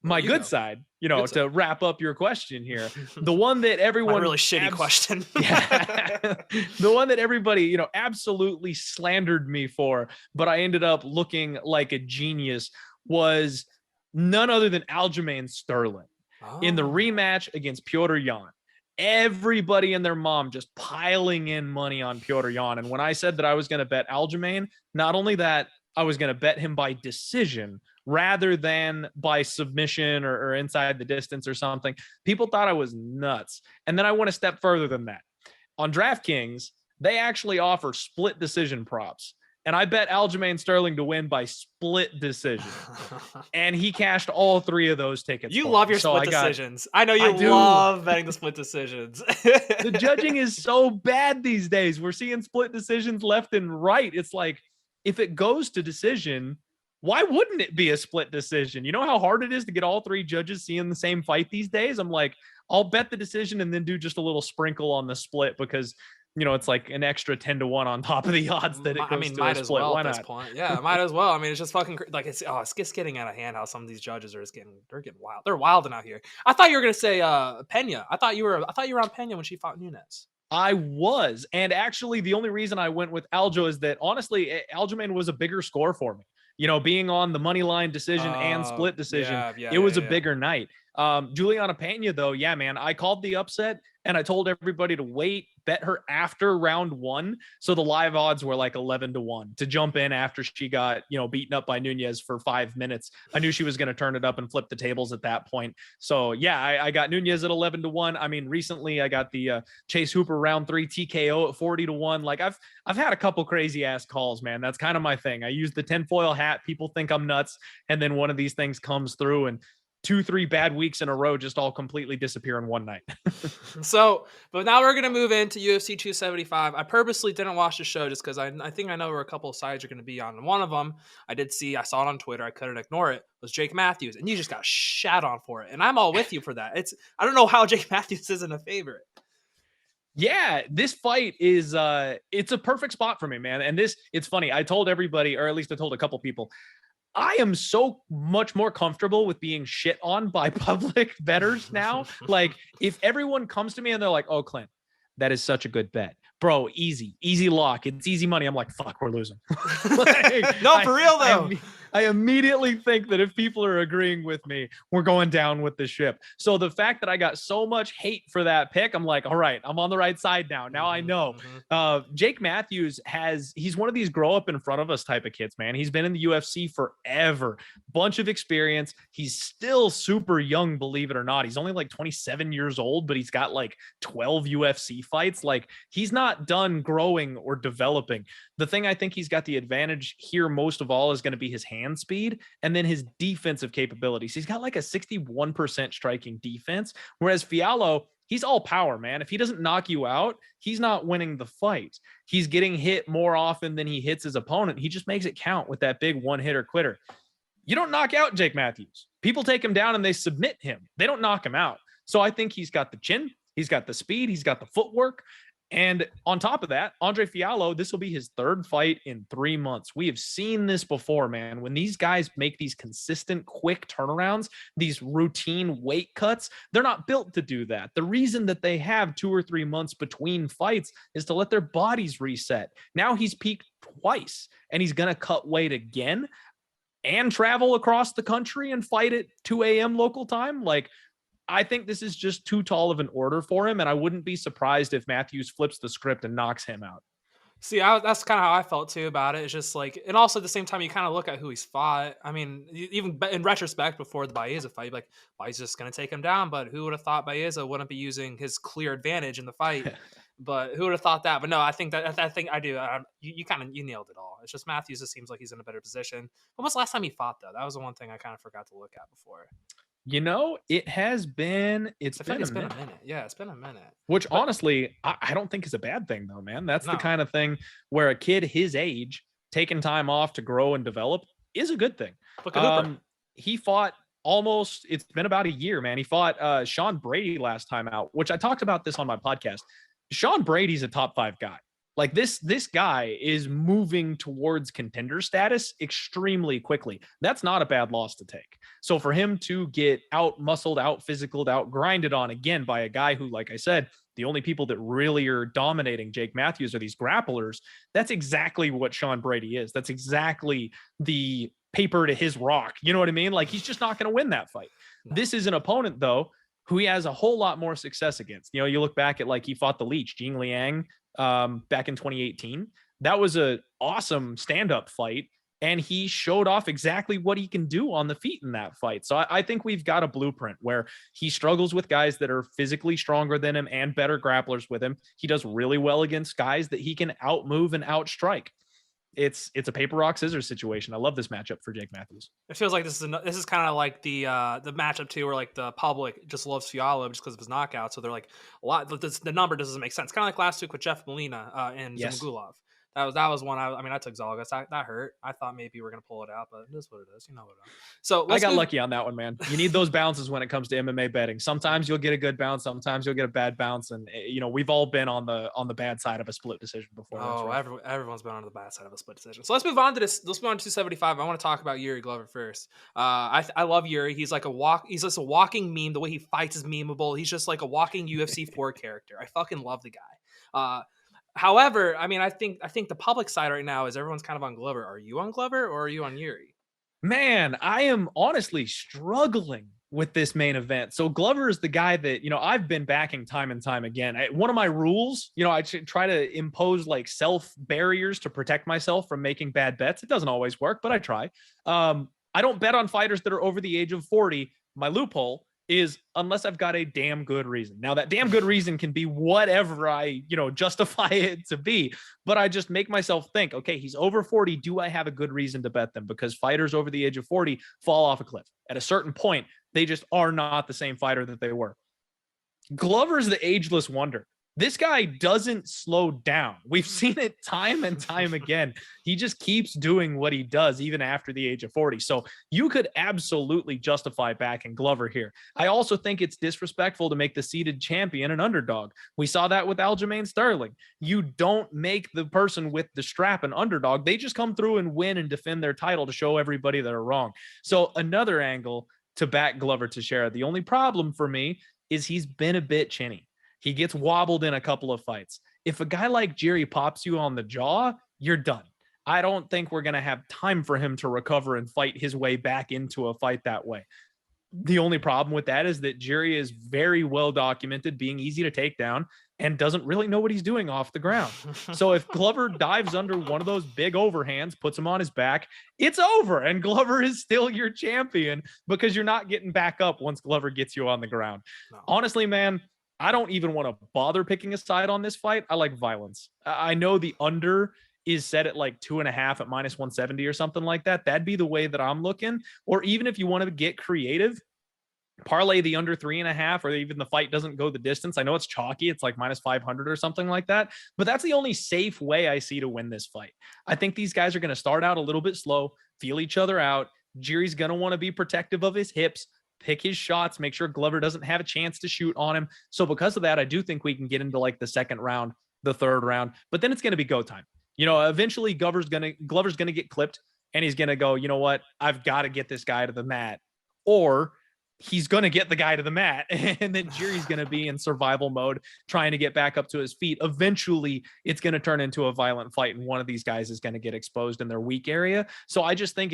S3: my good side, to wrap up your question here, the one that everyone
S1: really shitty question.
S3: Yeah. The one that everybody, absolutely slandered me for, but I ended up looking like a genius was none other than Aljamain Sterling in the rematch against Petr Yan. Everybody and their mom just piling in money on Petr Yan. And when I said that I was going to bet Aljamain, not only that, I was going to bet him by decision rather than by submission or inside the distance or something. People thought I was nuts. And then I went a step further than that. On DraftKings, they actually offer split decision props. And I bet Aljamain Sterling to win by split decision. And he cashed all 3 of those tickets.
S1: You love your split decisions. I know you love betting the split decisions.
S3: The judging is so bad these days. We're seeing split decisions left and right. It's like, if it goes to decision, why wouldn't it be a split decision? You know how hard it is to get all three judges seeing the same fight these days? I'm like, I'll bet the decision and then do just a little sprinkle on the split because, it's like an extra 10-1 on top of the odds that it goes to
S1: might
S3: a
S1: as
S3: split.
S1: well
S3: Why
S1: at this
S3: not?
S1: point. Yeah, might as well. I mean, it's just fucking like it's just getting out of hand how some of these judges are just they're getting wild. They're wilding out here. I thought you were gonna say Pena. I thought you were on Pena when she fought Nunes.
S3: I was. And actually, the only reason I went with Aljo is that honestly, Aljamain was a bigger score for me. Being on the money line decision and split decision, it was a bigger night. Juliana Pena, though, yeah, man, I called the upset and I told everybody to wait, bet her after round 1. So the live odds were like 11-1 to jump in after she got, beaten up by Nunes for 5 minutes. I knew she was going to turn it up and flip the tables at that point. So yeah, I got Nunes at 11-1. I mean, recently I got the Chase Hooper round 3 TKO at 40-1. Like I've had a couple crazy ass calls, man. That's kind of my thing. I use the tinfoil hat. People think I'm nuts. And then one of these things comes through and 2-3 bad weeks in a row just all completely disappear in one night.
S1: So, but now we're going to move into UFC 275. I purposely didn't watch the show just because I think I know where a couple of sides are going to be on. And one of them, I saw it on Twitter, I couldn't ignore it, was Jake Matthews. And you just got shat on for it. And I'm all with you for that. I don't know how Jake Matthews isn't a favorite.
S3: Yeah, this fight is it's a perfect spot for me, man. And it's funny. I told everybody, or at least I told a couple people, I am so much more comfortable with being shit on by public bettors now. Like, if everyone comes to me and they're like, "Oh, Clint, that is such a good bet, bro. Easy lock. It's easy money." I'm like, "Fuck, we're losing." Like,
S1: no, for real though.
S3: I immediately think that if people are agreeing with me, we're going down with the ship. So the fact that I got so much hate for that pick, I'm like, all right, I'm on the right side now. Now I know. Jake Matthews he's one of these grow up in front of us type of kids, man. He's been in the UFC forever, bunch of experience. He's still super young, believe it or not. He's only like 27 years old, but he's got like 12 UFC fights. Like, he's not done growing or developing. The thing I think he's got the advantage here most of all is going to be his hand speed and then his defensive capabilities. He's got like a 61% striking defense, whereas Fiallo, he's all power, man. If he doesn't knock you out, he's not winning the fight. He's getting hit more often than he hits his opponent. He just makes it count with that big one-hitter quitter. You don't knock out Jake Matthews. People take him down and they submit him. They don't knock him out. So I think he's got the chin, he's got the speed, he's got the footwork. And on top of that, Andre Fiallo, this will be his 3rd fight in 3 months. We have seen this before, man. When these guys make these consistent, quick turnarounds, these routine weight cuts, they're not built to do that. The reason that they have 2 or 3 months between fights is to let their bodies reset. Now he's peaked twice, and he's going to cut weight again and travel across the country and fight at 2 a.m. local time. Like, I think this is just too tall of an order for him, and I wouldn't be surprised if Matthews flips the script and knocks him out.
S1: See, that's kind of how I felt too about it. It's just like, and also at the same time, you kind of look at who he's fought. I mean, even in retrospect, before the Baeza fight, like, Baeza's just going to take him down. But who would have thought Baeza wouldn't be using his clear advantage in the fight? But who would have thought that? But no, I think I do. You nailed it all. It's just Matthews. It seems like he's in a better position. When was the last time he fought though? That was the one thing I kind of forgot to look at before.
S3: It has been, it's been a minute.
S1: Yeah, it's been a minute.
S3: Which honestly, I don't think is a bad thing though, man. That's the kind of thing where a kid his age taking time off to grow and develop is a good thing.
S1: Look at Hooper.
S3: He fought it's been about a year, man. He fought Sean Brady last time out, which I talked about this on my podcast. Sean Brady's a top 5 guy. Like, this guy is moving towards contender status extremely quickly. That's not a bad loss to take. So for him to get out muscled, out physicaled, out grinded on again by a guy who, like I said, the only people that really are dominating Jake Matthews are these grapplers. That's exactly what Sean Brady is. That's exactly the paper to his rock. You know what I mean? Like, he's just not going to win that fight. No. This is an opponent though, who he has a whole lot more success against. You know, you look back at, like, he fought the Leech, Jing Liang, back in 2018. That was an awesome stand-up fight, and he showed off exactly what he can do on the feet in that fight. So I think we've got a blueprint where he struggles with guys that are physically stronger than him and better grapplers with him. He does really well against guys that he can outmove and outstrike. It's a paper rock scissors situation. I love this matchup for Jake Matthews.
S1: It feels like this is kind of like the matchup too, where like the public just loves Fiallo just because of his knockout. So they're like, the number doesn't make sense. Kind of like last week with Jeff Molina and Zimagulov. That was one. I mean, I took Zalgas. That hurt. I thought maybe we were gonna pull it out, but it is what it is. You know what it is. So
S3: I got lucky on that one, man. You need those bounces when it comes to MMA betting. Sometimes you'll get a good bounce, sometimes you'll get a bad bounce, and we've all been on the bad side of a split decision before.
S1: Oh, everyone's been on the bad side of a split decision. So let's move on to this. Let's move on to 275. I want to talk about Yuri Glover first. I love Yuri. He's like he's just a walking meme. The way he fights is memeable. He's just like a walking UFC 4 character. I fucking love the guy. However, I mean, I think the public side right now is everyone's kind of on Glover. Are you on Glover or are you on Yuri?
S3: Man, I am honestly struggling with this main event. So Glover is the guy that, I've been backing time and time again. One of my rules, I try to impose like self barriers to protect myself from making bad bets. It doesn't always work, but I try. I don't bet on fighters that are over the age of 40. My loophole is unless I've got a damn good reason. Now that damn good reason can be whatever I, justify it to be, but I just make myself think, okay, he's over 40. Do I have a good reason to bet them? Because fighters over the age of 40 fall off a cliff. At a certain point, they just are not the same fighter that they were. Glover's the ageless wonder. This guy doesn't slow down. We've seen it time and time again. He just keeps doing what he does even after the age of 40. So you could absolutely justify backing Glover here. I also think it's disrespectful to make the seeded champion an underdog. We saw that with Aljamain Sterling. You don't make the person with the strap an underdog. They just come through and win and defend their title to show everybody they're wrong. So another angle to back Glover Teixeira. The only problem for me is he's been a bit chinny. He gets wobbled in a couple of fights. If a guy like Jerry pops you on the jaw, you're done. I don't think we're going to have time for him to recover and fight his way back into a fight that way. The only problem with that is that Jerry is very well documented being easy to take down and doesn't really know what he's doing off the ground. So if Glover dives under one of those big overhands, puts him on his back, it's over. And Glover is still your champion because you're not getting back up once Glover gets you on the ground. No. Honestly, man, I don't even want to bother picking a side on this fight. I like violence. I know the under is set at like 2.5 at minus 170 or something like that. That'd be the way that I'm looking. Or even if you want to get creative, parlay the under 3.5, or even the fight doesn't go the distance. I know it's chalky. It's like minus 500 or something like that, but that's the only safe way I see to win this fight. I think these guys are going to start out a little bit slow, feel each other out. Jerry's going to want to be protective of his hips, pick his shots, make sure Glover doesn't have a chance to shoot on him. So because of that, I do think we can get into like the second round, the third round, but then it's going to be go time. Eventually Glover's going to get clipped and he's going to go, you know what? I've got to get this guy to the mat, or he's going to get the guy to the mat and then Jerry's going to be in survival mode, trying to get back up to his feet. Eventually it's going to turn into a violent fight and one of these guys is going to get exposed in their weak area. So I just think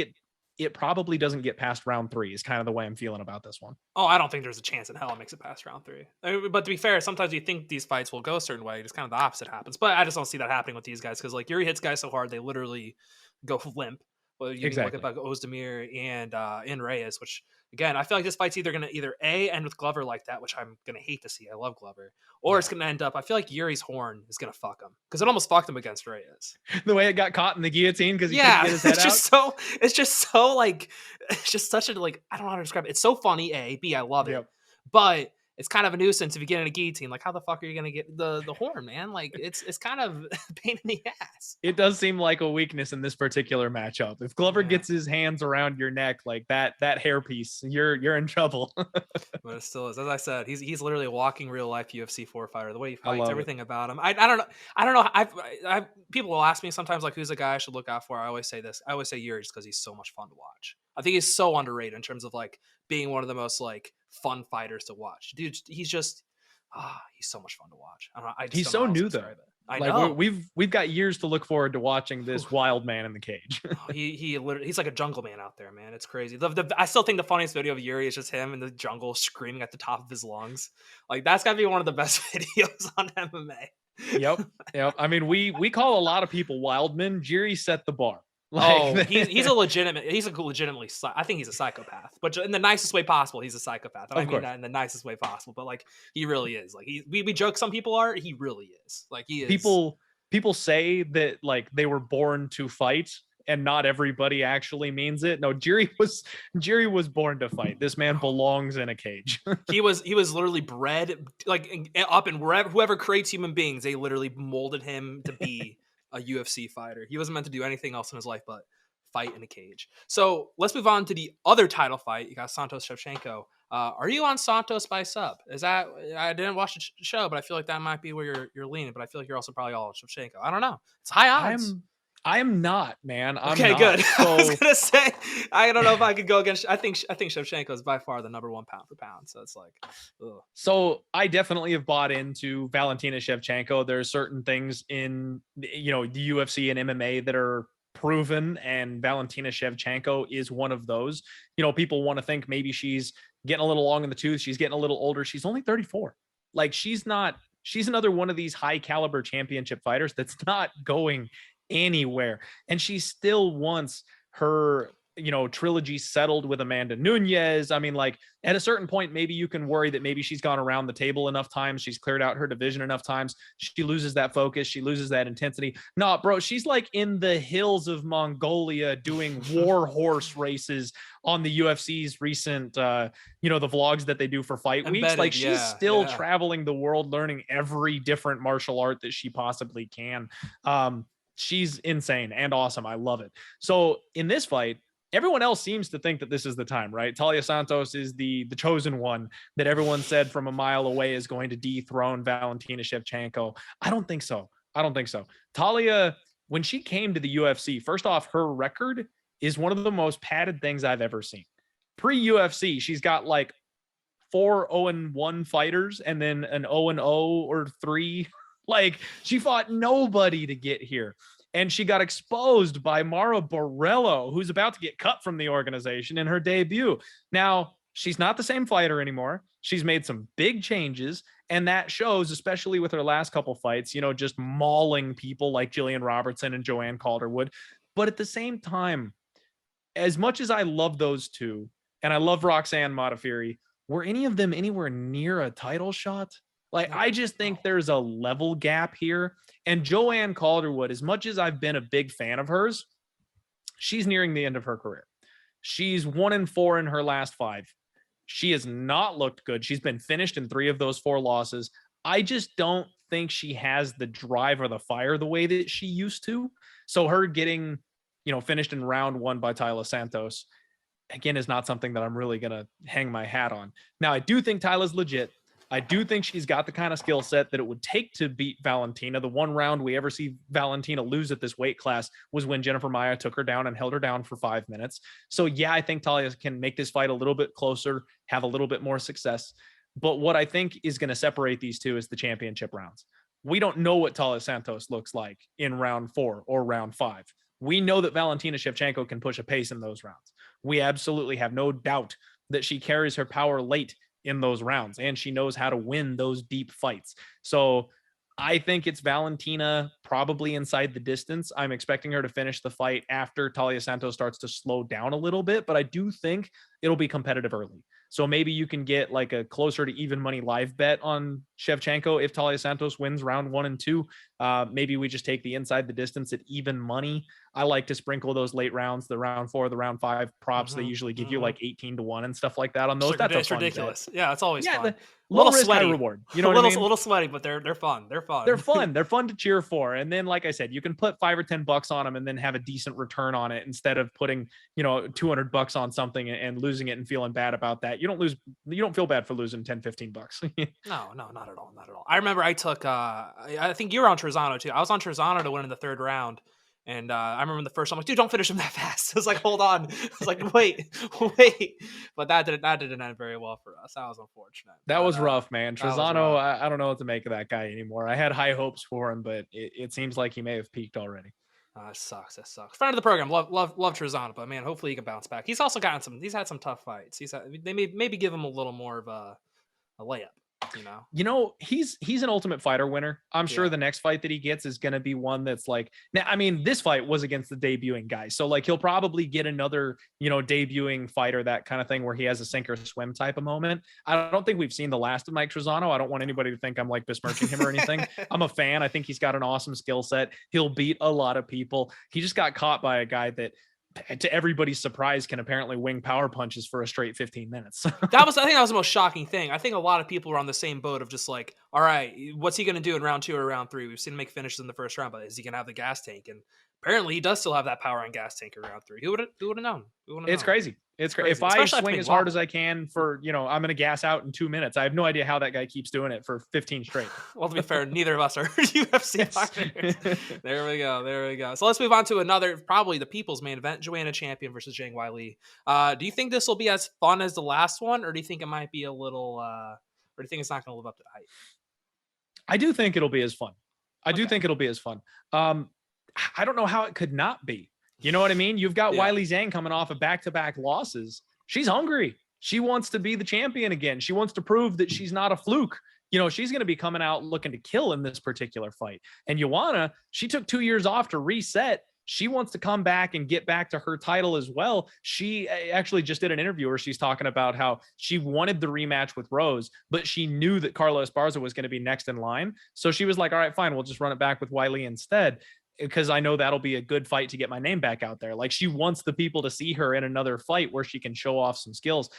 S3: it probably doesn't get past round 3 is kind of the way I'm feeling about this one.
S1: Oh, I don't think there's a chance in hell it makes it past round 3. But to be fair, sometimes you think these fights will go a certain way. Just kind of the opposite happens. But I just don't see that happening with these guys because like Yuri hits guys so hard, they literally go limp. Well, you can look at like Ozdemir and Reyes, which again, I feel like this fight's either going to end with Glover like that, which I'm going to hate to see. I love Glover. Or it's going to end up, I feel like Yuri's horn is going to fuck him because it almost fucked him against Reyes.
S3: The way it got caught in the guillotine because he couldn't get his head out.
S1: It's just so like, it's just such a like, I don't know how to describe it. It's so funny, A. B, I love it. But it's kind of a nuisance if you get in a guillotine. Like, how the fuck are you going to get the horn, man? Like, it's kind of a pain in the ass.
S3: It does seem like a weakness in this particular matchup. If Glover gets his hands around your neck like that hairpiece, you're in trouble.
S1: But it still is. As I said, he's literally a walking real life UFC 4 fighter. The way he fights, everything about him. I don't know. I don't know. I people will ask me sometimes like, who's the guy I should look out for? I always say this. I always say Yuri just because he's so much fun to watch. I think he's so underrated in terms of like being one of the most like fun fighters to watch. Dude, he's just he's so much fun to watch.
S3: He's so new though.
S1: I know.
S3: We've got years to look forward to watching this wild man in the cage.
S1: He's like a jungle man out there, man. It's crazy. I still think the funniest video of Yuri is just him in the jungle screaming at the top of his lungs. Like that's gotta be one of the best videos on MMA.
S3: Yep. I mean, we call a lot of people wild men. Jerry set the bar.
S1: He's legitimately, I think he's a psychopath, but in the nicest way possible. He's a psychopath. And I mean that in the nicest way possible, but like he really is. Like we joke some people are, he really is. Like he is.
S3: People say that like they were born to fight and not everybody actually means it. No, Jerry was born to fight. This man belongs in a cage.
S1: he was literally bred like up, and whoever creates human beings, they literally molded him to be a UFC fighter. He wasn't meant to do anything else in his life but fight in a cage. So let's move on to the other title fight. You got Santos Shevchenko. Are you on Santos by sub? Is that, I didn't watch the show, but I feel like that might be where you're leaning. But I feel like you're also probably all on Shevchenko. I don't know. It's high odds.
S3: I'm not, man. I'm
S1: okay,
S3: not.
S1: good.
S3: So,
S1: I was gonna say, I don't know if I could go against. I think Shevchenko is by far the number one pound for pound. So it's like, ugh.
S3: So I definitely have bought into Valentina Shevchenko. There are certain things in the UFC and MMA that are proven, and Valentina Shevchenko is one of those. People want to think maybe she's getting a little long in the tooth. She's getting a little older. She's only 34. Like she's another one of these high caliber championship fighters that's not going anywhere. And she still wants her, trilogy settled with Amanda Nunes. I mean, like at a certain point, maybe you can worry that maybe she's gone around the table enough times. She's cleared out her division enough times. She loses that focus. She loses that intensity. No, bro, she's like in the hills of Mongolia doing war horse races on the UFC's recent, the vlogs that they do for fight weeks. Like she's still traveling the world, learning every different martial art that she possibly can. She's insane and awesome. I love it. So in this fight, everyone else seems to think that this is the time, right? Taila Santos is the chosen one that everyone said from a mile away is going to dethrone Valentina Shevchenko. I don't think so. Taila, when she came to the UFC, first off, her record is one of the most padded things I've ever seen. Pre-UFC, she's got like 4 0-1 fighters and then an 0-0 or 3. Like she fought nobody to get here. And she got exposed by Mara Borrello, who's about to get cut from the organization in her debut. Now, she's not the same fighter anymore. She's made some big changes. And that shows, especially with her last couple fights, just mauling people like Jillian Robertson and Joanne Calderwood. But at the same time, as much as I love those two, and I love Roxanne Modafferi, were any of them anywhere near a title shot? Like, I just think there's a level gap here. And Joanne Calderwood, as much as I've been a big fan of hers, she's nearing the end of her career. She's 1-4 in her last 5. She has not looked good. She's been finished in 3 of those 4 losses. I just don't think she has the drive or the fire the way that she used to. So her getting, finished in round 1 by Taila Santos, again, is not something that I'm really going to hang my hat on. Now, I do think Taila's legit. I do think she's got the kind of skill set that it would take to beat Valentina. The one round we ever see Valentina lose at this weight class was when Jennifer Maia took her down and held her down for 5 minutes. So yeah, I think Taila can make this fight a little bit closer, have a little bit more success. But what I think is going to separate these two is the championship rounds. We don't know what Taila Santos looks like in round 4 or round 5. We know that Valentina Shevchenko can push a pace in those rounds. We absolutely have no doubt that she carries her power late in those rounds, and she knows how to win those deep fights. So I think it's Valentina probably inside the distance. I'm expecting her to finish the fight after Taila Santos starts to slow down a little bit, but I do think it'll be competitive early. So maybe you can get like a closer to even money live bet on Shevchenko if Taila Santos wins round 1 and 2. Maybe we just take the inside the distance at even money. I like to sprinkle those late rounds, the round 4, the round 5 props. They usually give you like 18-1 and stuff like that on those. That's
S1: ridiculous. Bet. Yeah, it's always fun.
S3: Little risk, high reward. You know what I mean?
S1: A little sweaty, but they're fun. They're fun.
S3: They're fun to cheer for. And then, like I said, you can put $5 or $10 on them and then have a decent return on it instead of putting, $200 on something and losing it and feeling bad about that. You don't feel bad for losing $10, $15.
S1: No, not at all. Not at all. I remember I took, I think you were on Trezano too. I was on Trezano to win in the 3rd round. And I remember the first time, I'm like, dude, don't finish him that fast. I was like, hold on. I was like, wait. But that didn't end very well for us. That was unfortunate.
S3: That was rough, man. Trezano, I don't know what to make of that guy anymore. I had high hopes for him, but it seems like he may have peaked already.
S1: That sucks. Friend of the program, love Trezano, but man, hopefully he can bounce back. He's also he's had some tough fights. They maybe give him a little more of a layup.
S3: He's an Ultimate Fighter winner. I'm sure the next fight that he gets is going to be one that's like, now, I mean, this fight was against the debuting guy. So like, he'll probably get another, debuting fighter, that kind of thing where he has a sink or swim type of moment. I don't think we've seen the last of Mike Trezano. I don't want anybody to think I'm like besmirching him or anything. I'm a fan. I think he's got an awesome skill set. He'll beat a lot of people. He just got caught by a guy that to everybody's surprise, can apparently wing power punches for a straight 15 minutes.
S1: I think that was the most shocking thing. I think a lot of people were on the same boat of just like, all right, what's he going to do in round 2 or round 3? We've seen him make finishes in the first round, but is he going to have the gas tank? And apparently he does still have that power and gas tank in round 3. Who would have known?
S3: It's crazy. It's crazy. If I swing as hard as I can for, I'm going to gas out in 2 minutes. I have no idea how that guy keeps doing it for 15 straight.
S1: Well, to be fair, neither of us are UFC fighters. There we go. So let's move on to another, probably the people's main event, Joanna Champion versus Zhang Weili. Do you think this will be as fun as the last one, or do you think it might be a little, or do you think it's not going to live up to the hype?
S3: I do think it'll be as fun. I don't know how it could not be. You know what I mean? You've got Weili Zhang coming off of back-to-back losses. She's hungry. She wants to be the champion again. She wants to prove that she's not a fluke. She's going to be coming out looking to kill in this particular fight. And Joanna, she took 2 years off to reset. She wants to come back and get back to her title as well. She actually just did an interview where she's talking about how she wanted the rematch with Rose, but she knew that Carla Esparza was going to be next in line. So she was like, all right, fine, we'll just run it back with Weili instead, because I know that'll be a good fight to get my name back out there. Like, she wants the people to see her in another fight where she can show off some skills.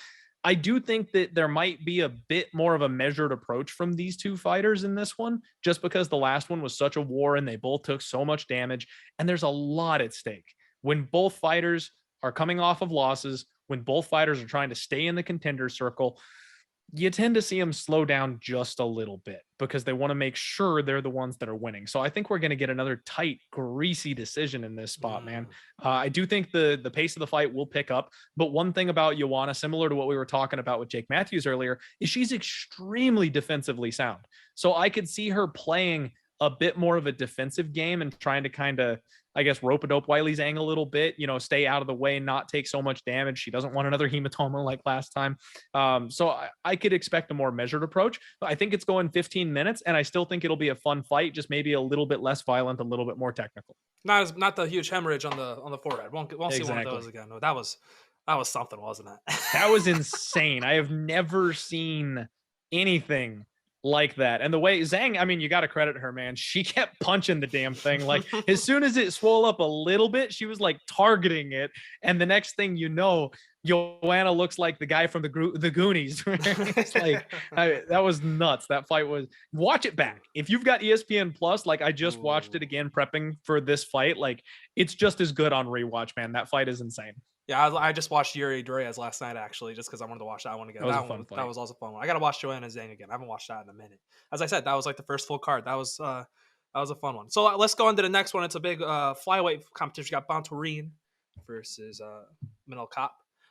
S3: I do think that there might be a bit more of a measured approach from these two fighters in this one, just because the last one was such a war and they both took so much damage, and there's a lot at stake. When both fighters are coming off of losses, when both fighters are trying to stay in the contender circle, you tend to see them slow down just a little bit because they want to make sure they're the ones that are winning. So I think we're going to get another tight, greasy decision in this spot, man. I do think the pace of the fight will pick up. But one thing about Joanna, similar to what we were talking about with Jake Matthews earlier, is she's extremely defensively sound. So I could see her playing a bit more of a defensive game and trying to kind of, I guess, rope-a-dope Weili Zhang a little bit, stay out of the way, not take so much damage. She doesn't want another hematoma like last time. So I could expect a more measured approach. I think it's going 15 minutes, and I still think it'll be a fun fight, just maybe a little bit less violent, a little bit more technical.
S1: Not the huge hemorrhage on the forehead. Won't see one of those again. No, that was something, wasn't it?
S3: That was insane. I have never seen anything like that. And the way Zhang, I mean, you got to credit her, man. She kept punching the damn thing. Like, as soon as it swole up a little bit, she was like targeting it. And the next thing you know, Joanna looks like the guy from the Goonies. It's like, that was nuts. That fight was, watch it back. If you've got ESPN Plus, like I just watched it again, prepping for this fight. Like, it's just as good on rewatch, man. That fight is insane.
S1: Yeah, I just watched Yuri Doriaz last night, actually, just because I wanted to watch that one again. That was also a fun one. I got to watch Joanna Zhang again. I haven't watched that in a minute. As I said, that was like the first full card. That was a fun one. So let's go on to the next one. It's a big flyweight competition. We got Bontorin versus Manel Kape.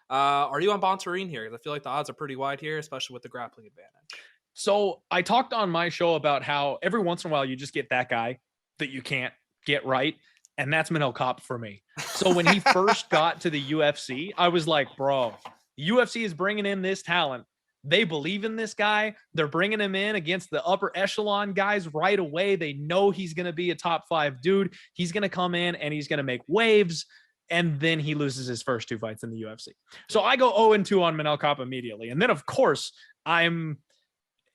S1: Are you on Bontorin here? Because I feel like the odds are pretty wide here, especially with the grappling advantage.
S3: So I talked on my show about how every once in a while you just get that guy that you can't get right. And that's Manel Kape for me. So when he first got to the UFC, I was like, bro, the UFC is bringing in this talent. They believe in this guy. They're bringing him in against the upper echelon guys right away. They know he's going to be a top 5 dude. He's going to come in and he's going to make waves. And then he loses his first 2 fights in the UFC. So I go 0-2 on Manel Kape immediately. And then, of course, I'm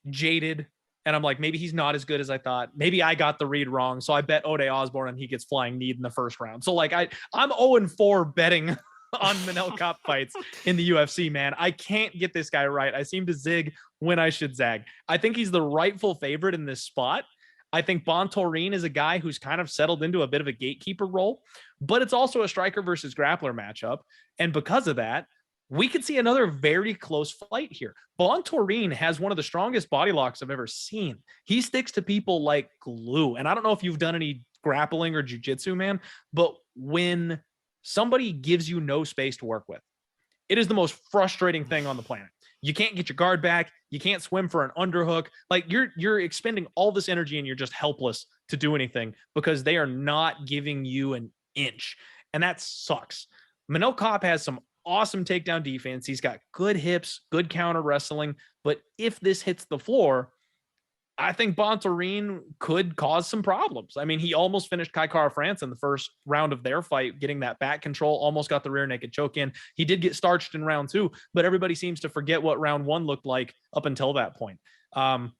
S3: jaded. And I'm like, maybe he's not as good as I thought. Maybe I got the read wrong. So I bet Ode Osborne and he gets flying knee in the first round. So like I'm 0-4 betting on Manel Kape fights in the UFC, man. I can't get this guy right. I seem to zig when I should zag. I think he's the rightful favorite in this spot. I think Bontorin is a guy who's kind of settled into a bit of a gatekeeper role, but it's also a striker versus grappler matchup. And because of that, we could see another very close fight here. Bontorin has one of the strongest body locks I've ever seen. He sticks to people like glue. And I don't know if you've done any grappling or jiu-jitsu, man, but when somebody gives you no space to work with, it is the most frustrating thing on the planet. You can't get your guard back. You can't swim for an underhook. Like you're expending all this energy and you're just helpless to do anything because they are not giving you an inch. And that sucks. Manel Kape has some awesome takedown defense. He's got good hips, good counter wrestling. But if this hits the floor, I think Bontorin could cause some problems. I mean, he almost finished Kai Kara France in the first round of their fight, getting that back control, almost got the rear naked choke in. He did get starched in round 2, but everybody seems to forget what round 1 looked like up until that point. Manel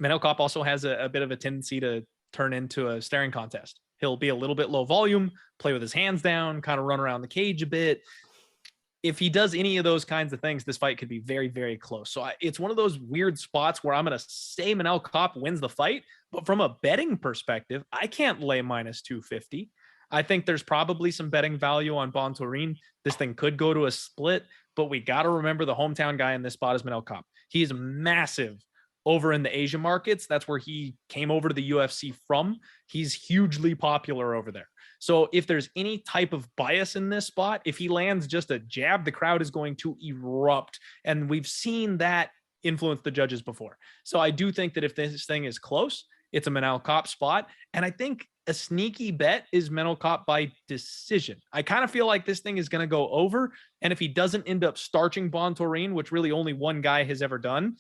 S3: Kape also has a bit of a tendency to turn into a staring contest He'll be a little bit low volume, play with his hands down, kind of run around the cage a bit. If he does any of those kinds of things, this fight could be very, very close. So it's one of those weird spots where I'm going to say Manel Kape wins the fight, but from a betting perspective, I can't lay minus 250. I think there's probably some betting value on Bontorin. This thing could go to a split, but we got to remember the hometown guy in this spot is Manel Kape. He is massive over in the Asia markets. That's where he came over to the UFC from. He's hugely popular over there. So if there's any type of bias in this spot, if he lands just a jab, the crowd is going to erupt. And we've seen that influence the judges before. So I do think that if this thing is close, it's a Manel Kape spot. And I think a sneaky bet is Manel Kape by decision. I kind of feel like this thing is going to go over. And if he doesn't end up starching Bontorin, which really only one guy has ever done,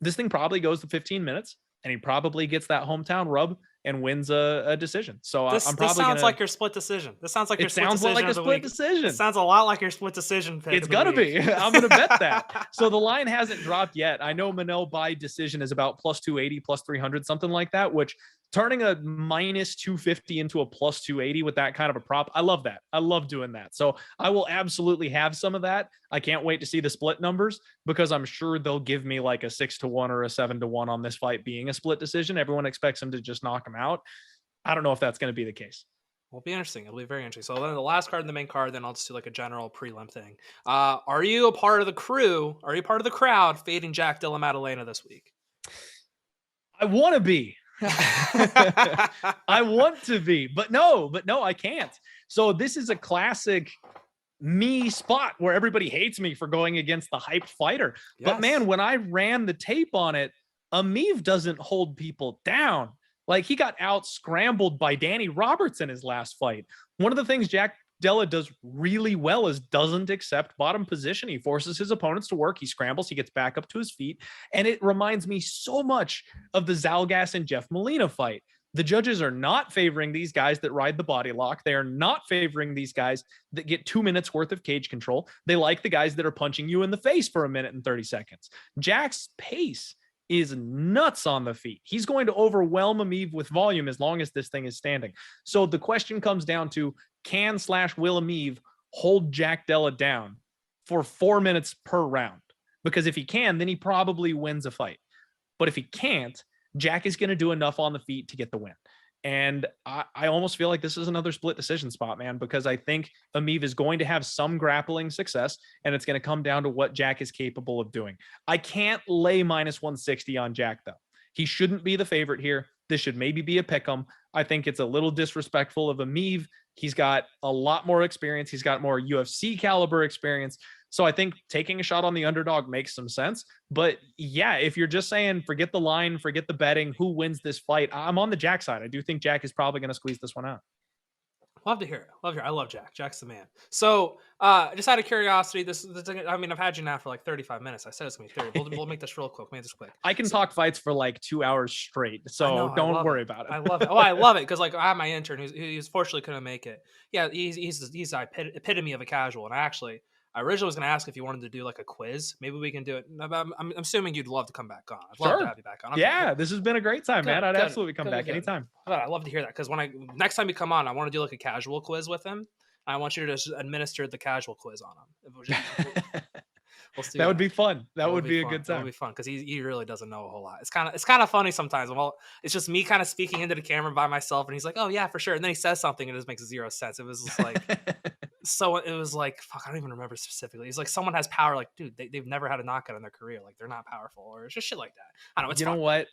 S3: this thing probably goes to 15 minutes and he probably gets that hometown rub and wins a decision. So I'm probably
S1: this sounds like your split decision. This sounds like your split decision.
S3: It sounds like a split decision.
S1: It sounds a lot like your split decision pick.
S3: It's gonna be. I'm gonna bet that. So the line hasn't dropped yet. I know Manel by decision is about plus 280, plus 300, something like that, which turning a minus 250 into a plus 280 with that kind of a prop, I love that. I love doing that. So I will absolutely have some of that. I can't wait to see the split numbers because I'm sure they'll give me like a 6-1 or a 7-1 on this fight being a split decision. Everyone expects him to just knock him out. I don't know if that's going to be the case.
S1: It'll be interesting. It'll be very interesting. So then the last card in the main card, then I'll just do like a general prelim thing. Are you a part of the crew? Are you part of the crowd fading Jack Della Maddalena this week?
S3: I want to be. I want to be, but no, I can't. So this is a classic me spot where everybody hates me for going against the hyped fighter. Yes. But man, when I ran the tape on it, Ameev doesn't hold people down. Like he got out scrambled by Danny Roberts in his last fight. One of the things Jack Della does really well is doesn't accept bottom position. He forces his opponents to work. He scrambles. He gets back up to his feet. And it reminds me so much of the Zalgas and Jeff Molina fight. The judges are not favoring these guys that ride the body lock. They are not favoring these guys that get 2 minutes worth of cage control. They like the guys that are punching you in the face for 1 minute and 30 seconds. Jack's pace is nuts on the feet. He's going to overwhelm Ameev with volume as long as this thing is standing. So the question comes down to, will Ameev hold Jack Della down for 4 minutes per round? Because if he can, then he probably wins a fight. But if he can't, Jack is going to do enough on the feet to get the win. And I almost feel like this is another split decision spot, man, because I think Ameev is going to have some grappling success, and it's going to come down to what Jack is capable of doing. I can't lay minus 160 on Jack, though. He shouldn't be the favorite here. This should maybe be a pick'em. I think it's a little disrespectful of Ameev. He's got a lot more experience. He's got more UFC caliber experience. So I think taking a shot on the underdog makes some sense. But yeah, if you're just saying, forget the line, forget the betting, who wins this fight, I'm on the Jack side. I do think Jack is probably going to squeeze this one out.
S1: Love to hear it. I love Jack. Jack's the man. So just out of curiosity, I've had you now for like 35 minutes. I said it's going to be 30. We'll make this real quick.
S3: I can talk fights for like 2 hours straight. So don't worry about it.
S1: I love it. Oh, I love it. Because like I have my intern who's fortunately couldn't make it. Yeah, he's the epitome of a casual. And I originally was going to ask if you wanted to do like a quiz. Maybe we can do it. I'm assuming you'd love to come back on. I'd love to have you back on. Okay,
S3: yeah, this has been a great time, man. I'd absolutely come back anytime.
S1: I'd love to hear that because next time you come on, I want to do like a casual quiz with him. I want you to just administer the casual quiz on him.
S3: That would be fun. That would be a good time.
S1: That would be fun because he really doesn't know a whole lot. It's kind of funny sometimes. Well, it's just me kind of speaking into the camera by myself, and he's like, "Oh yeah, for sure," and then he says something, and it just makes zero sense. It was just like. So it was like, fuck, I don't even remember specifically. He's like, someone has power. Like, dude, they've never had a knockout in their career. Like, they're not powerful or it's just shit like that. I don't know.
S3: You know what?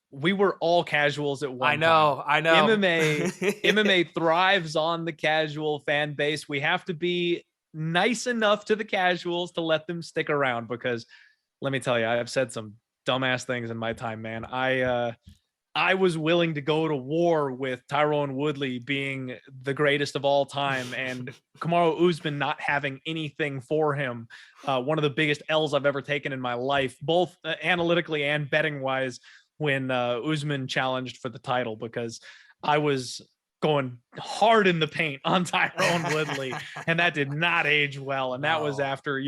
S3: We were all casuals at one
S1: time. I know.
S3: MMA thrives on the casual fan base. We have to be nice enough to the casuals to let them stick around because let me tell you, I've said some dumbass things in my time, man. I was willing to go to war with Tyrone Woodley being the greatest of all time and Kamaru Usman not having anything for him. One of the biggest L's I've ever taken in my life, both analytically and betting wise, when Usman challenged for the title, because I was going hard in the paint on Tyrone Woodley and that did not age well. And that was after,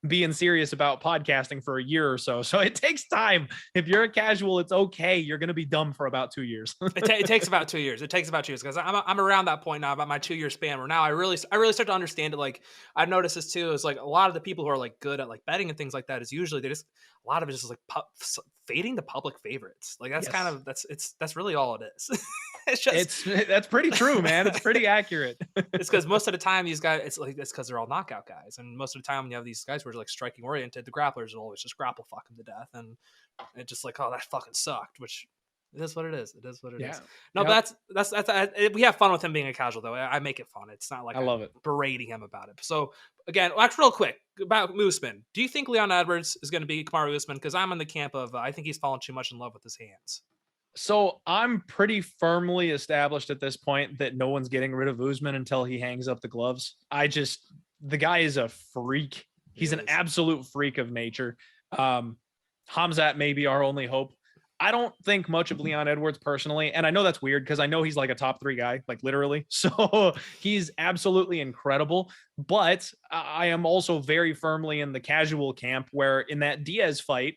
S3: being serious about podcasting for a year or so. So it takes time. If you're a casual, it's okay. You're going to be dumb for about 2 years.
S1: It takes about 2 years. It takes about 2 years because I'm around that point now, about my 2 year span, where now I really start to understand it. Like I've noticed this too, is like a lot of the people who are like good at like betting and things like that is usually a lot of it is just like fading the public favorites. Like that's kind of that's really all it is.
S3: That's pretty true, man. It's pretty accurate.
S1: It's because most of the time these guys, it's because they're all knockout guys, and most of the time when you have these guys who are like striking oriented, the grapplers will always just grapple fuck them to death, and it's just like, oh, that fucking sucked, which it is what it is. It is what it is. No, but that's we have fun with him being a casual though. I make it fun. It's not like I love it berating him about it. So again, real quick about Usman. Do you think Leon Edwards is going to be Kamaru Usman? Because I'm in the camp of I think he's fallen too much in love with his hands.
S3: So I'm pretty firmly established at this point that no one's getting rid of Usman until he hangs up the gloves. The guy is a freak. He's an absolute freak of nature. Khamzat may be our only hope. I don't think much of Leon Edwards personally. And I know that's weird because I know he's like a top 3 guy, like literally. So he's absolutely incredible. But I am also very firmly in the casual camp where in that Diaz fight,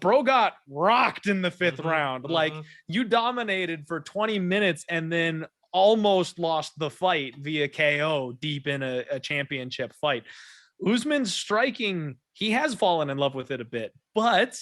S3: bro got rocked in the 5th round. Like you dominated for 20 minutes and then almost lost the fight via KO deep in a championship fight. Usman's striking, he has fallen in love with it a bit, but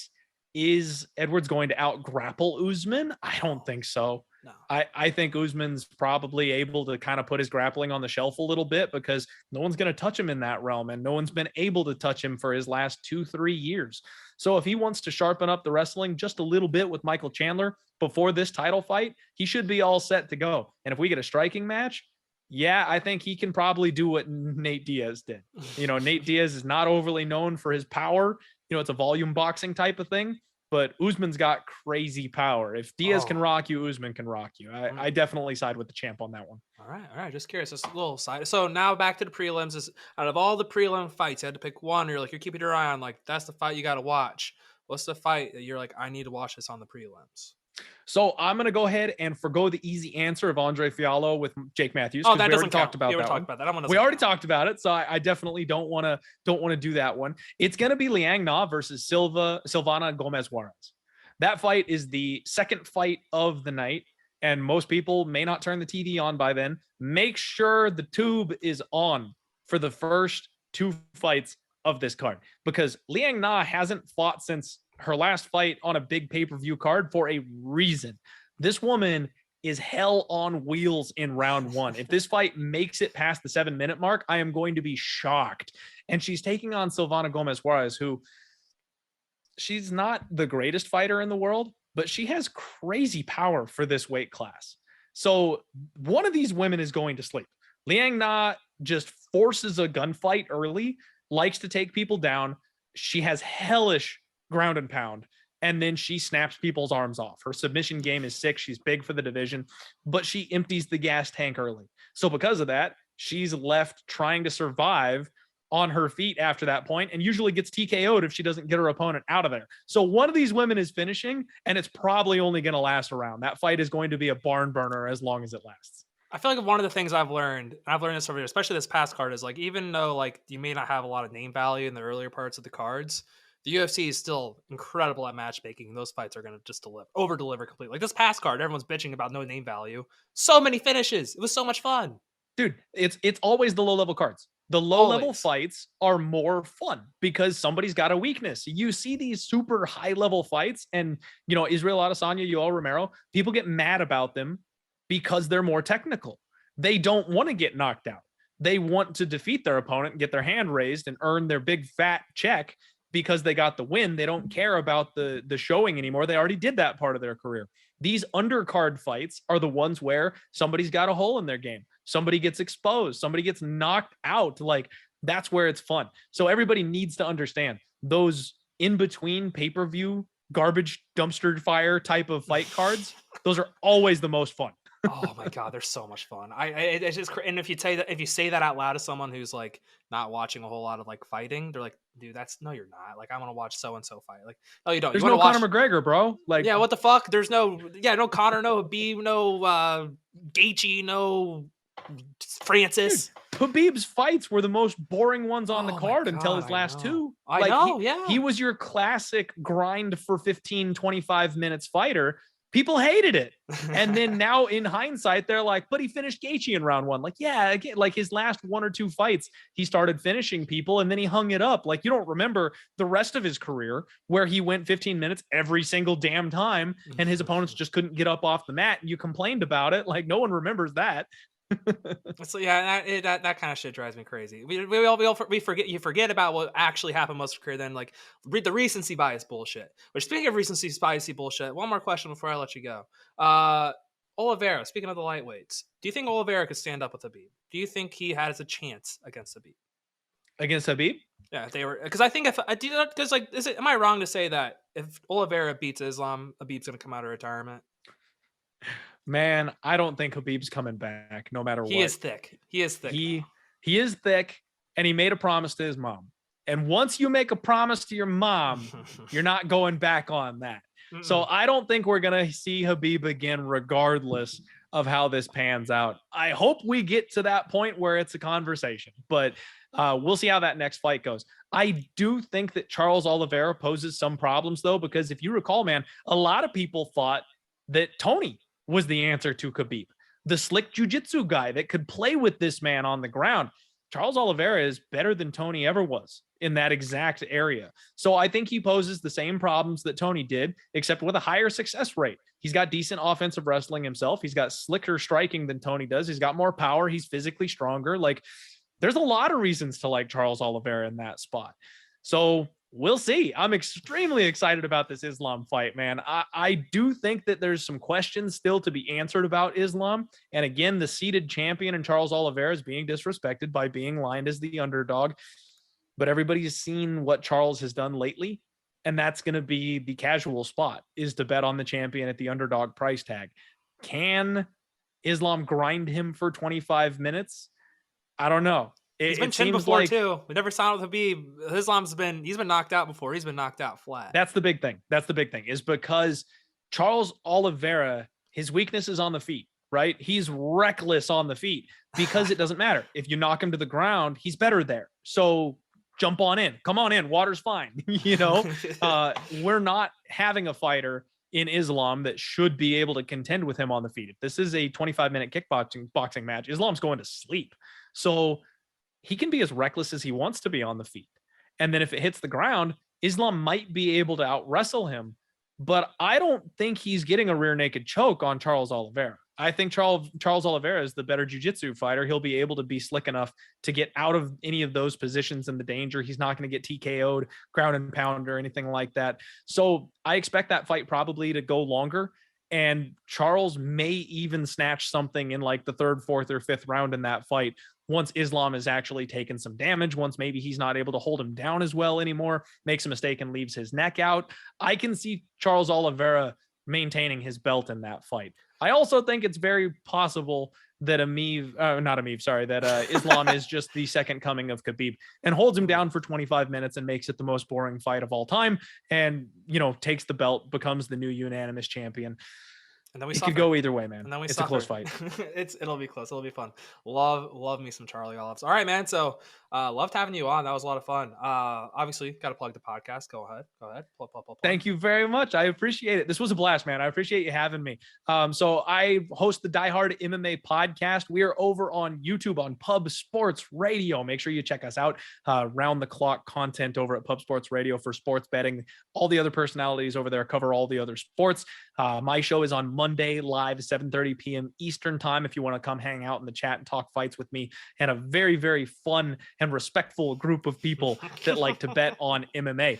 S3: is Edwards going to out grapple Usman? I don't think so. No. I think Usman's probably able to kind of put his grappling on the shelf a little bit because no one's going to touch him in that realm, and no one's been able to touch him for his last 2-3 years. So if he wants to sharpen up the wrestling just a little bit with Michael Chandler before this title fight, he should be all set to go. And if we get a striking match, I think he can probably do what Nate Diaz did. Nate Diaz is not overly known for his power. It's a volume boxing type of thing. But Usman's got crazy power. If Diaz can rock you, Usman can rock you. I definitely side with the champ on that one.
S1: All right. Just curious. Just a little side. So now back to the prelims. Out of all the prelim fights, you had to pick one. You're keeping your eye on. Like, that's the fight you got to watch. What's the fight that you're like, I need to watch this on the prelims?
S3: So I'm going to go ahead and forgo the easy answer of Andre Fiallo with Jake Matthews.
S1: Oh, that
S3: doesn't count.
S1: We already talked about that. We
S3: already talked about it. So I definitely don't want to do that one. It's going to be Liang Na versus Silvana Gomez Juarez. That fight is the second fight of the night, and most people may not turn the TV on by then. Make sure the tube is on for the first 2 fights of this card, because Liang Na hasn't fought since her last fight on a big pay-per-view card for a reason. This woman is hell on wheels in round 1. If this fight makes it past the 7-minute mark, I am going to be shocked. And she's taking on Silvana Gomez Juarez, who she's not the greatest fighter in the world, but she has crazy power for this weight class. So one of these women is going to sleep. Liang Na just forces a gunfight early, likes to take people down. She has hellish ground and pound, and then she snaps people's arms off. Her submission game is sick. She's big for the division, but she empties the gas tank early. So because of that, she's left trying to survive on her feet after that point, and usually gets TKO'd if she doesn't get her opponent out of there. So one of these women is finishing, and it's probably only going to last a round. That fight is going to be a barn burner as long as it lasts.
S1: I feel like one of the things I've learned, and I've learned this over here, especially this past card, is like, even though like you may not have a lot of name value in the earlier parts of the cards, the UFC is still incredible at matchmaking, and those fights are going to just over deliver completely. Like this past card, everyone's bitching about no name value. So many finishes. It was so much fun.
S3: Dude, it's always the low level cards. The low level fights are more fun because somebody's got a weakness. You see these super high level fights, and Israel Adesanya, Yoel Romero, people get mad about them because they're more technical. They don't want to get knocked out. They want to defeat their opponent and get their hand raised and earn their big fat check because they got the win. They don't care about the showing anymore. They already did that part of their career. These undercard fights are the ones where somebody's got a hole in their game. Somebody gets exposed. Somebody gets knocked out. Like, that's where it's fun. So everybody needs to understand those in between pay-per-view garbage dumpster fire type of fight cards. Those are always the most fun.
S1: Oh my God, they're so much fun. It's just, and if you say that out loud to someone who's like not watching a whole lot of like fighting, they're like, dude, no, you're not. Like, I want to watch so and so fight. Like, no, you don't.
S3: There's no Conor McGregor, bro. Like,
S1: yeah, what the fuck? There's no Conor, no Habib, no Gaethje, no Francis.
S3: Dude, Khabib's fights were the most boring ones on the
S1: Oh my
S3: card until
S1: God,
S3: his last two.
S1: I know, yeah.
S3: He was your classic grind for 15, 25 minutes fighter. People hated it. And then now in hindsight, they're like, but he finished Gaethje in round one. Like, yeah, again, like his last one or two fights, he started finishing people and then he hung it up. Like, you don't remember the rest of his career where he went 15 minutes every single damn time and his opponents just couldn't get up off the mat. And you complained about it. Like, no one remembers that.
S1: So yeah, that kind of shit drives me crazy. We forget, you forget about what actually happened most of your career. Then like read the recency bias bullshit. Which, speaking of recency bias bullshit, one more question before I let you go. Oliveira. Speaking of the lightweights, do you think Oliveira could stand up with Habib? Do you think he has a chance against Habib?
S3: Against Habib?
S1: Yeah, if they were, because I think if I do, because like, am I wrong to say that if Oliveira beats Islam, Habib's gonna come out of retirement?
S3: Man, I don't think Habib's coming back no matter what.
S1: He is thick. He is thick.
S3: He is thick, and he made a promise to his mom. And once you make a promise to your mom, you're not going back on that. So I don't think we're going to see Habib again, regardless of how this pans out. I hope we get to that point where it's a conversation, but we'll see how that next fight goes. I do think that Charles Oliveira poses some problems, though, because if you recall, man, a lot of people thought that Tony was the answer to Khabib, the slick jiu-jitsu guy that could play with this man on the ground. Charles Oliveira is better than Tony ever was in that exact area. So I think he poses the same problems that Tony did, except with a higher success rate. He's got decent offensive wrestling himself. He's got slicker striking than Tony does. He's got more power. He's physically stronger. Like, there's a lot of reasons to like Charles Oliveira in that spot. So we'll see. I'm extremely excited about this Islam fight, man. I do think that there's some questions still to be answered about Islam. And again, the seeded champion in Charles Oliveira is being disrespected by being lined as the underdog. But everybody's seen what Charles has done lately. And that's going to be the casual spot, is to bet on the champion at the underdog price tag. Can Islam grind him for 25 minutes? I don't know.
S1: He's been chinned before too. We never saw it with Habib. Islam's he's been knocked out before. He's been knocked out flat.
S3: That's the big thing. Is because Charles Oliveira, his weakness is on the feet, right? He's reckless on the feet because it doesn't matter. If you knock him to the ground, he's better there. So jump on in. Come on in. Water's fine. We're not having a fighter in Islam that should be able to contend with him on the feet. If this is a 25-minute kickboxing match, Islam's going to sleep. So he can be as reckless as he wants to be on the feet. And then if it hits the ground, Islam might be able to out wrestle him. But I don't think he's getting a rear naked choke on Charles Oliveira. I think Charles Oliveira is the better jiu-jitsu fighter. He'll be able to be slick enough to get out of any of those positions in the danger. He's not going to get TKO'd, ground and pound, or anything like that. So I expect that fight probably to go longer. And Charles may even snatch something in like the third, fourth, or fifth round in that fight once Islam has actually taken some damage, once maybe he's not able to hold him down as well anymore, makes a mistake and leaves his neck out. I can see Charles Oliveira maintaining his belt in that fight. I also think it's very possible that Islam is just the second coming of Khabib and holds him down for 25 minutes and makes it the most boring fight of all time and, takes the belt, becomes the new unanimous champion.
S1: And then
S3: it could go either way, man.
S1: And then
S3: it's a close fight.
S1: It'll be close. It'll be fun. Love me some Charlie Olives. All right, man. So loved having you on. That was a lot of fun. Obviously, got to plug the podcast. Go ahead. Plug.
S3: Thank you very much. I appreciate it. This was a blast, man. I appreciate you having me. So I host the Diehard MMA podcast. We are over on YouTube on Pub Sports Radio. Make sure you check us out. Round the clock content over at Pub Sports Radio for sports betting. All the other personalities over there cover all the other sports. My show is on Monday live 7:30 p.m. Eastern time. If you want to come hang out in the chat and talk fights with me and a very, very fun and respectful group of people that like to bet on MMA.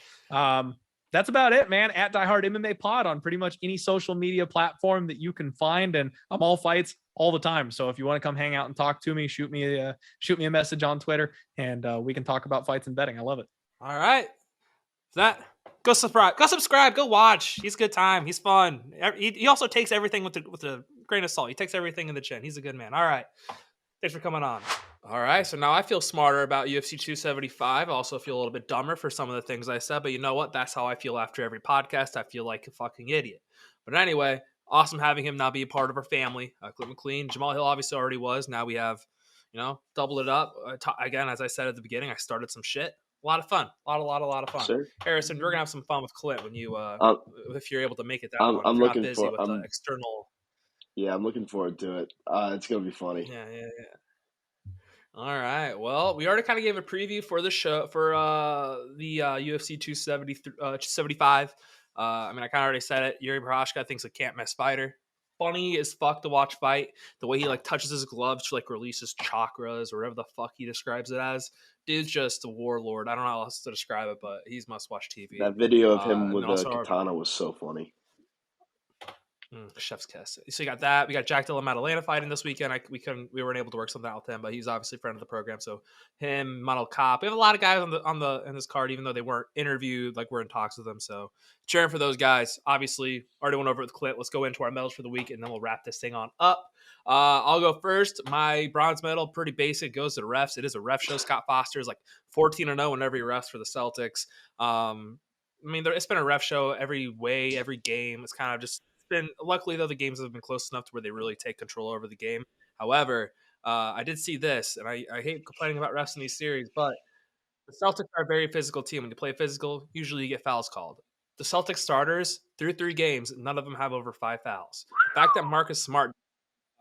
S3: That's about it, man. At Diehard MMA Pod on pretty much any social media platform that you can find, and I'm all fights all the time. So if you want to come hang out and talk to me, shoot me a message on Twitter, and we can talk about fights and betting. I love it.
S1: All right, go subscribe, go watch. He's a good time. He's fun. He also takes everything with a grain of salt. He takes everything in the chin. He's a good man. All right, thanks for coming on. All right, so now I feel smarter about UFC 275. I also feel a little bit dumber for some of the things I said, but you know what? That's how I feel after every podcast. I feel like a fucking idiot. But anyway, awesome having him now be a part of our family. Clint MacLean, Jamahal Hill obviously already was. Now we have, double it up. Again, as I said at the beginning, I started some shit. A lot of fun. A lot of fun.
S4: Sure.
S1: Harrison, we're gonna have some fun with Clint when you if you're able to make it that one.
S4: I'm
S1: If you're not
S4: looking
S1: busy
S4: for.
S1: with external.
S4: Yeah, I'm looking forward to it. It's gonna be funny.
S1: Yeah. All right. Well, we already kind of gave a preview for the show for the UFC 275. I mean, I kind of already said it. Yuri Prochazka thinks a can't miss fighter. Funny as fuck to watch fight. The way he like touches his gloves to like release his chakras or whatever the fuck he describes it as. Dude's just a warlord. I don't know how else to describe it, but he's must watch TV.
S4: That video of him
S1: And
S4: with
S1: then
S4: the
S1: also
S4: katana was so funny.
S1: Chef's kiss. So you got that. We got Jack Dilla Maddalena fighting this weekend. We weren't able to work something out with him, but he's obviously a friend of the program. So him, Monel Cop. We have a lot of guys in this card, even though they weren't interviewed. Like we're in talks with them. So cheering for those guys. Obviously, already went over it with Clint. Let's go into our medals for the week, and then we'll wrap this thing on up. I'll go first. My bronze medal, pretty basic, goes to the refs. It is a ref show. Scott Foster is like 14-0 whenever he refs for the Celtics. I mean, it's been a ref show every game. It's kind of just been, luckily though, the games have been close enough to where they really take control over the game. However, I did see this, and I hate complaining about refs in these series, but the Celtics are a very physical team. When you play physical, usually you get fouls called. The Celtics starters, through 3 games, none of them have over 5 fouls. The fact that Marcus Smart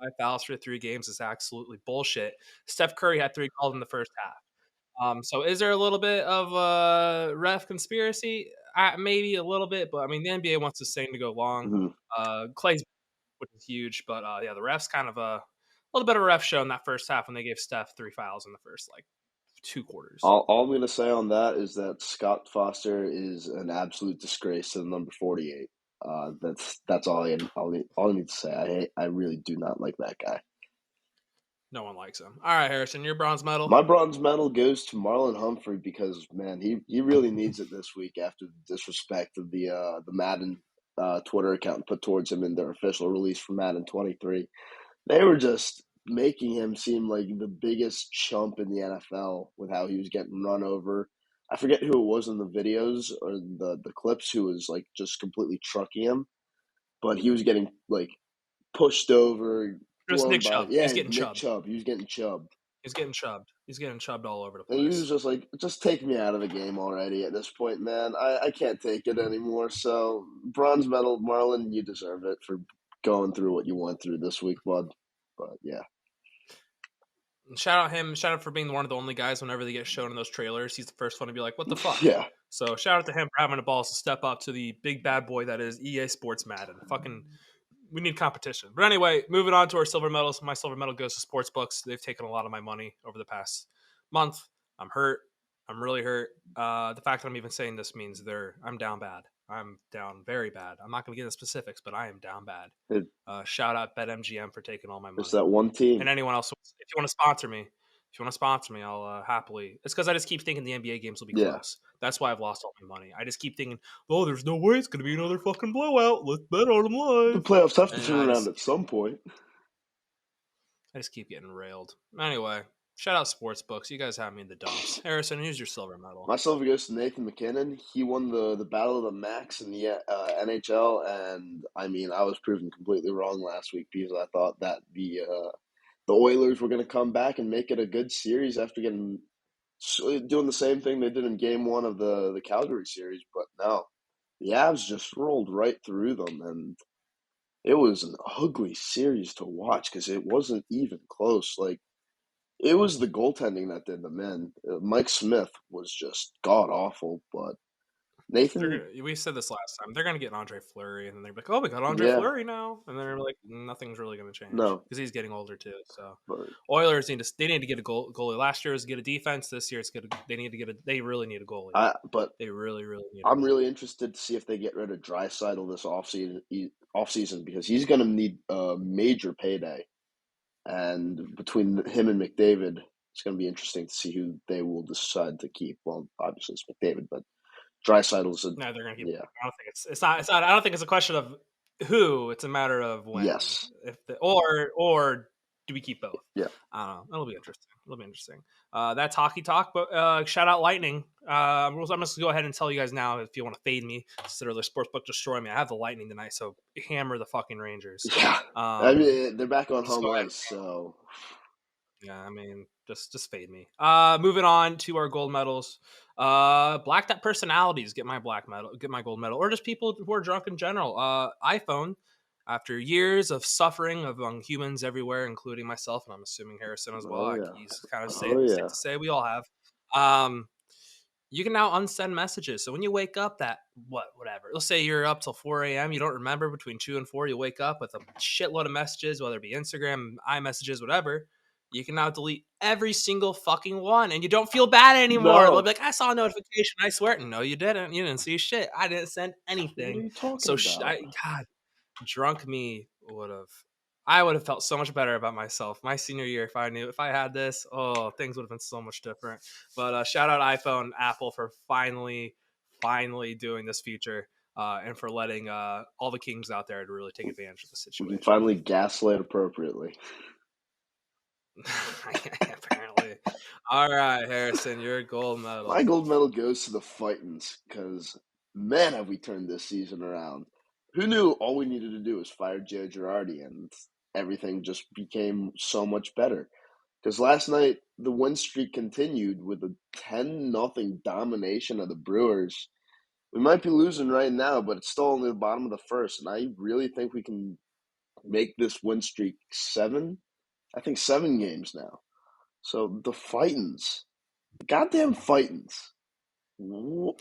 S1: 5 fouls for 3 games is absolutely bullshit. Steph Curry had 3 called in the first half. So is there a little bit of ref conspiracy? Maybe a little bit, but I mean the NBA wants this thing to go long. Clay's, which is huge, but the refs kind of a little bit of a ref show in that first half when they gave Steph 3 fouls in the first 2 quarters.
S4: All I'm going to say on that is that Scott Foster is an absolute disgrace to the number 48. That's all I need to say. I really do not like that guy.
S1: No one likes him. All right, Harrison, your bronze medal.
S4: My bronze medal goes to Marlon Humphrey because, man, he really needs it this week after the disrespect of the Madden Twitter account put towards him in their official release for Madden 23. They were just making him seem like the biggest chump in the NFL with how he was getting run over. I forget who it was in the videos or the clips who was like just completely trucking him, but he was getting like pushed over.
S1: Nick Chubb.
S4: Yeah,
S1: He's getting
S4: Nick
S1: chubbed.
S4: Chubb. He was getting chubbed.
S1: He's getting chubbed all over the place.
S4: And he was just like, just take me out of the game already at this point, man. I can't take it anymore. So, bronze medal, Marlon, you deserve it for going through what you went through this week, bud. But, yeah.
S1: Shout out him. Shout out for being one of the only guys whenever they get shown in those trailers. He's the first one to be like, what the fuck?
S4: Yeah.
S1: So, shout out to him for having the balls to step up to the big bad boy that is EA Sports Madden. We need competition. But anyway, moving on to our silver medals. My silver medal goes to sportsbooks. They've taken a lot of my money over the past month. I'm hurt. I'm really hurt. The fact that I'm even saying this means I'm down bad. I'm down very bad. I'm not going to get into specifics, but I am down bad. Shout out BetMGM for taking all my money.
S4: It's that one team.
S1: And anyone else, if you want to sponsor me, I'll happily. It's because I just keep thinking the NBA games will be close. That's why I've lost all my money. I just keep thinking, oh, there's no way it's going to be another fucking blowout. Let's bet on them live.
S4: The playoffs have to turn around at some point.
S1: I just keep getting railed. Anyway, shout out sportsbooks. You guys have me in the dumps. Harrison, who's your silver medal?
S4: My silver goes to Nathan McKinnon. He won the Battle of the Max in the NHL, and I mean, I was proven completely wrong last week because I thought that the Oilers were going to come back and make it a good series after doing the same thing they did in Game 1 of the Calgary series. But no, the Avs just rolled right through them, and it was an ugly series to watch because it wasn't even close. Like, it was the goaltending that did them in. Mike Smith was just god-awful, but Nathan...
S1: We said this last time. They're going to get Andre Fleury, and then they're like, oh, we got Andre Fleury now. And they're like, nothing's really going to change.
S4: No.
S1: Because he's getting older, too. So
S4: But
S1: Oilers need to get a goalie. Last year was to get a defense. This year they really need a goalie. They really, really need
S4: I'm really interested to see if they get rid of Draisaitl this offseason because he's going to need a major payday. And between him and McDavid, it's going to be interesting to see who they will decide to keep. Well, obviously it's McDavid, but Draisaitl's
S1: no, they're going to keep. Yeah. I don't think it's not. I don't think it's a question of who. It's a matter of when.
S4: Yes.
S1: Or do we keep both?
S4: Yeah.
S1: I don't know. It'll be interesting. That's hockey talk. But shout out Lightning. I'm just going to go ahead and tell you guys now if you want to fade me, instead of the sportsbook destroy me. I have the Lightning tonight, so hammer the fucking Rangers.
S4: Yeah. I mean, they're back on home ice, so.
S1: Yeah, I mean, just fade me. Moving on to our gold medals. Blacked out personalities get my gold medal, or just people who are drunk in general. iPhone, after years of suffering among humans everywhere, including myself, and I'm assuming Harrison as well.
S4: Oh yeah.
S1: He's kind of
S4: Oh
S1: safe
S4: yeah.
S1: to say we all have. Um, you can now unsend messages. So when you wake up whatever, let's say you're up till 4 a.m., you don't remember between 2 and 4, you wake up with a shitload of messages, whether it be Instagram, iMessages, whatever. You can now delete every single fucking one and you don't feel bad anymore. They'll
S4: No.
S1: be like, I saw a notification. I swear. No, you didn't. You didn't see shit. I didn't send
S4: What are
S1: anything.
S4: you talking
S1: So,
S4: about?
S1: God, drunk me I would have felt so much better about myself my senior year if I had this. Oh, things would have been so much different. But shout out iPhone, Apple for finally doing this feature and for letting all the kings out there to really take advantage of the
S4: We can
S1: situation.
S4: finally gaslight appropriately.
S1: Apparently. All right, Harrison, your gold medal.
S4: My gold medal goes to the Fightins because, man, have we turned this season around. Who knew all we needed to do was fire Joe Girardi and everything just became so much better? Because last night, the win streak continued with a 10-0 domination of the Brewers. We might be losing right now, but it's still only the bottom of the first, and I really think we can make this win streak 7. I think 7 games now. So the Fightins. Goddamn Fightins.
S1: Who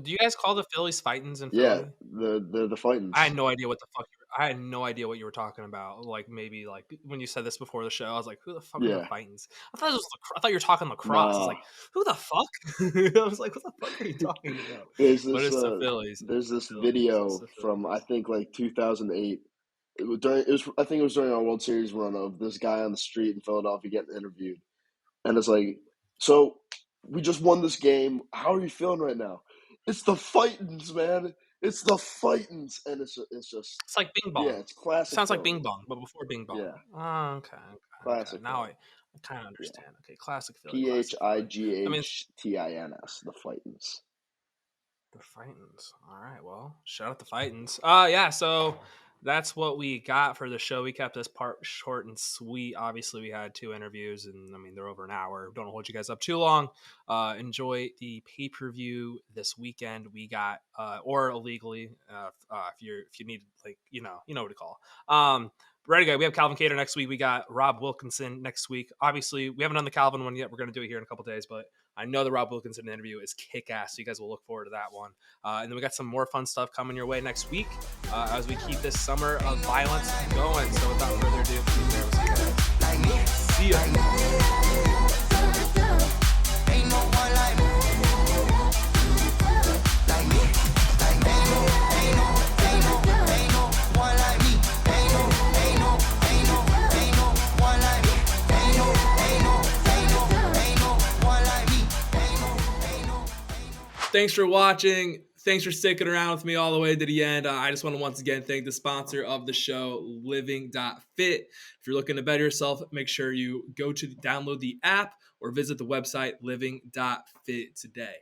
S1: do you guys call the Phillies Fightins in
S4: Yeah,
S1: Philly?
S4: they're the Fightins.
S1: I had no idea what the fuck I had no idea what you were talking about. Like maybe like when you said this before the show, I was like, "Who the fuck are the
S4: Yeah.
S1: Fightins?" I thought you were talking lacrosse. I was
S4: Nah.
S1: like, "Who the fuck?" I was like, "What the fuck are you talking about?"
S4: There's
S1: But
S4: this
S1: it's the Phillies.
S4: there's
S1: It's
S4: this
S1: the Phillies.
S4: video
S1: It's the
S4: from I
S1: Phillies.
S4: think like 2008. I think it was during our World Series run of this guy on the street in Philadelphia getting interviewed, and it's like, so we just won this game. How are you feeling right now? It's the Fightins, man. It's the Fightins, and it's just
S1: It's like Bing
S4: yeah,
S1: Bong.
S4: it's classic
S1: Sounds like
S4: Philly.
S1: Bing Bong, but before Bing Bong.
S4: Yeah,
S1: Oh, okay.
S4: classic
S1: Now
S4: Philly.
S1: I kind of
S4: Yeah,
S1: understand. Okay, classic Philly, classic Philly. I mean,
S4: PHIGHTINS, the Fightins.
S1: the Fightins. All right. Well, shout out the Fightins. Yeah. So that's what we got for the show. We kept this part short and sweet. Obviously, we had 2 interviews, and I mean they're over an hour. Don't hold you guys up too long. Enjoy the pay-per-view this weekend. We got or illegally if you need like you know what to call. Ready to go. We have Calvin Cater next week. We got Rob Wilkinson next week. Obviously, we haven't done the Calvin one yet. We're going to do it here in a couple days, but I know the Rob Wilkinson interview is kick-ass, so you guys will look forward to that one. And then we got some more fun stuff coming your way next week as we keep this summer of violence going. So without further ado, see ya. Thanks for watching. Thanks for sticking around with me all the way to the end. I just want to once again thank the sponsor of the show, Living.Fit. If you're looking to better yourself, make sure you go to download the app or visit the website Living.Fit today.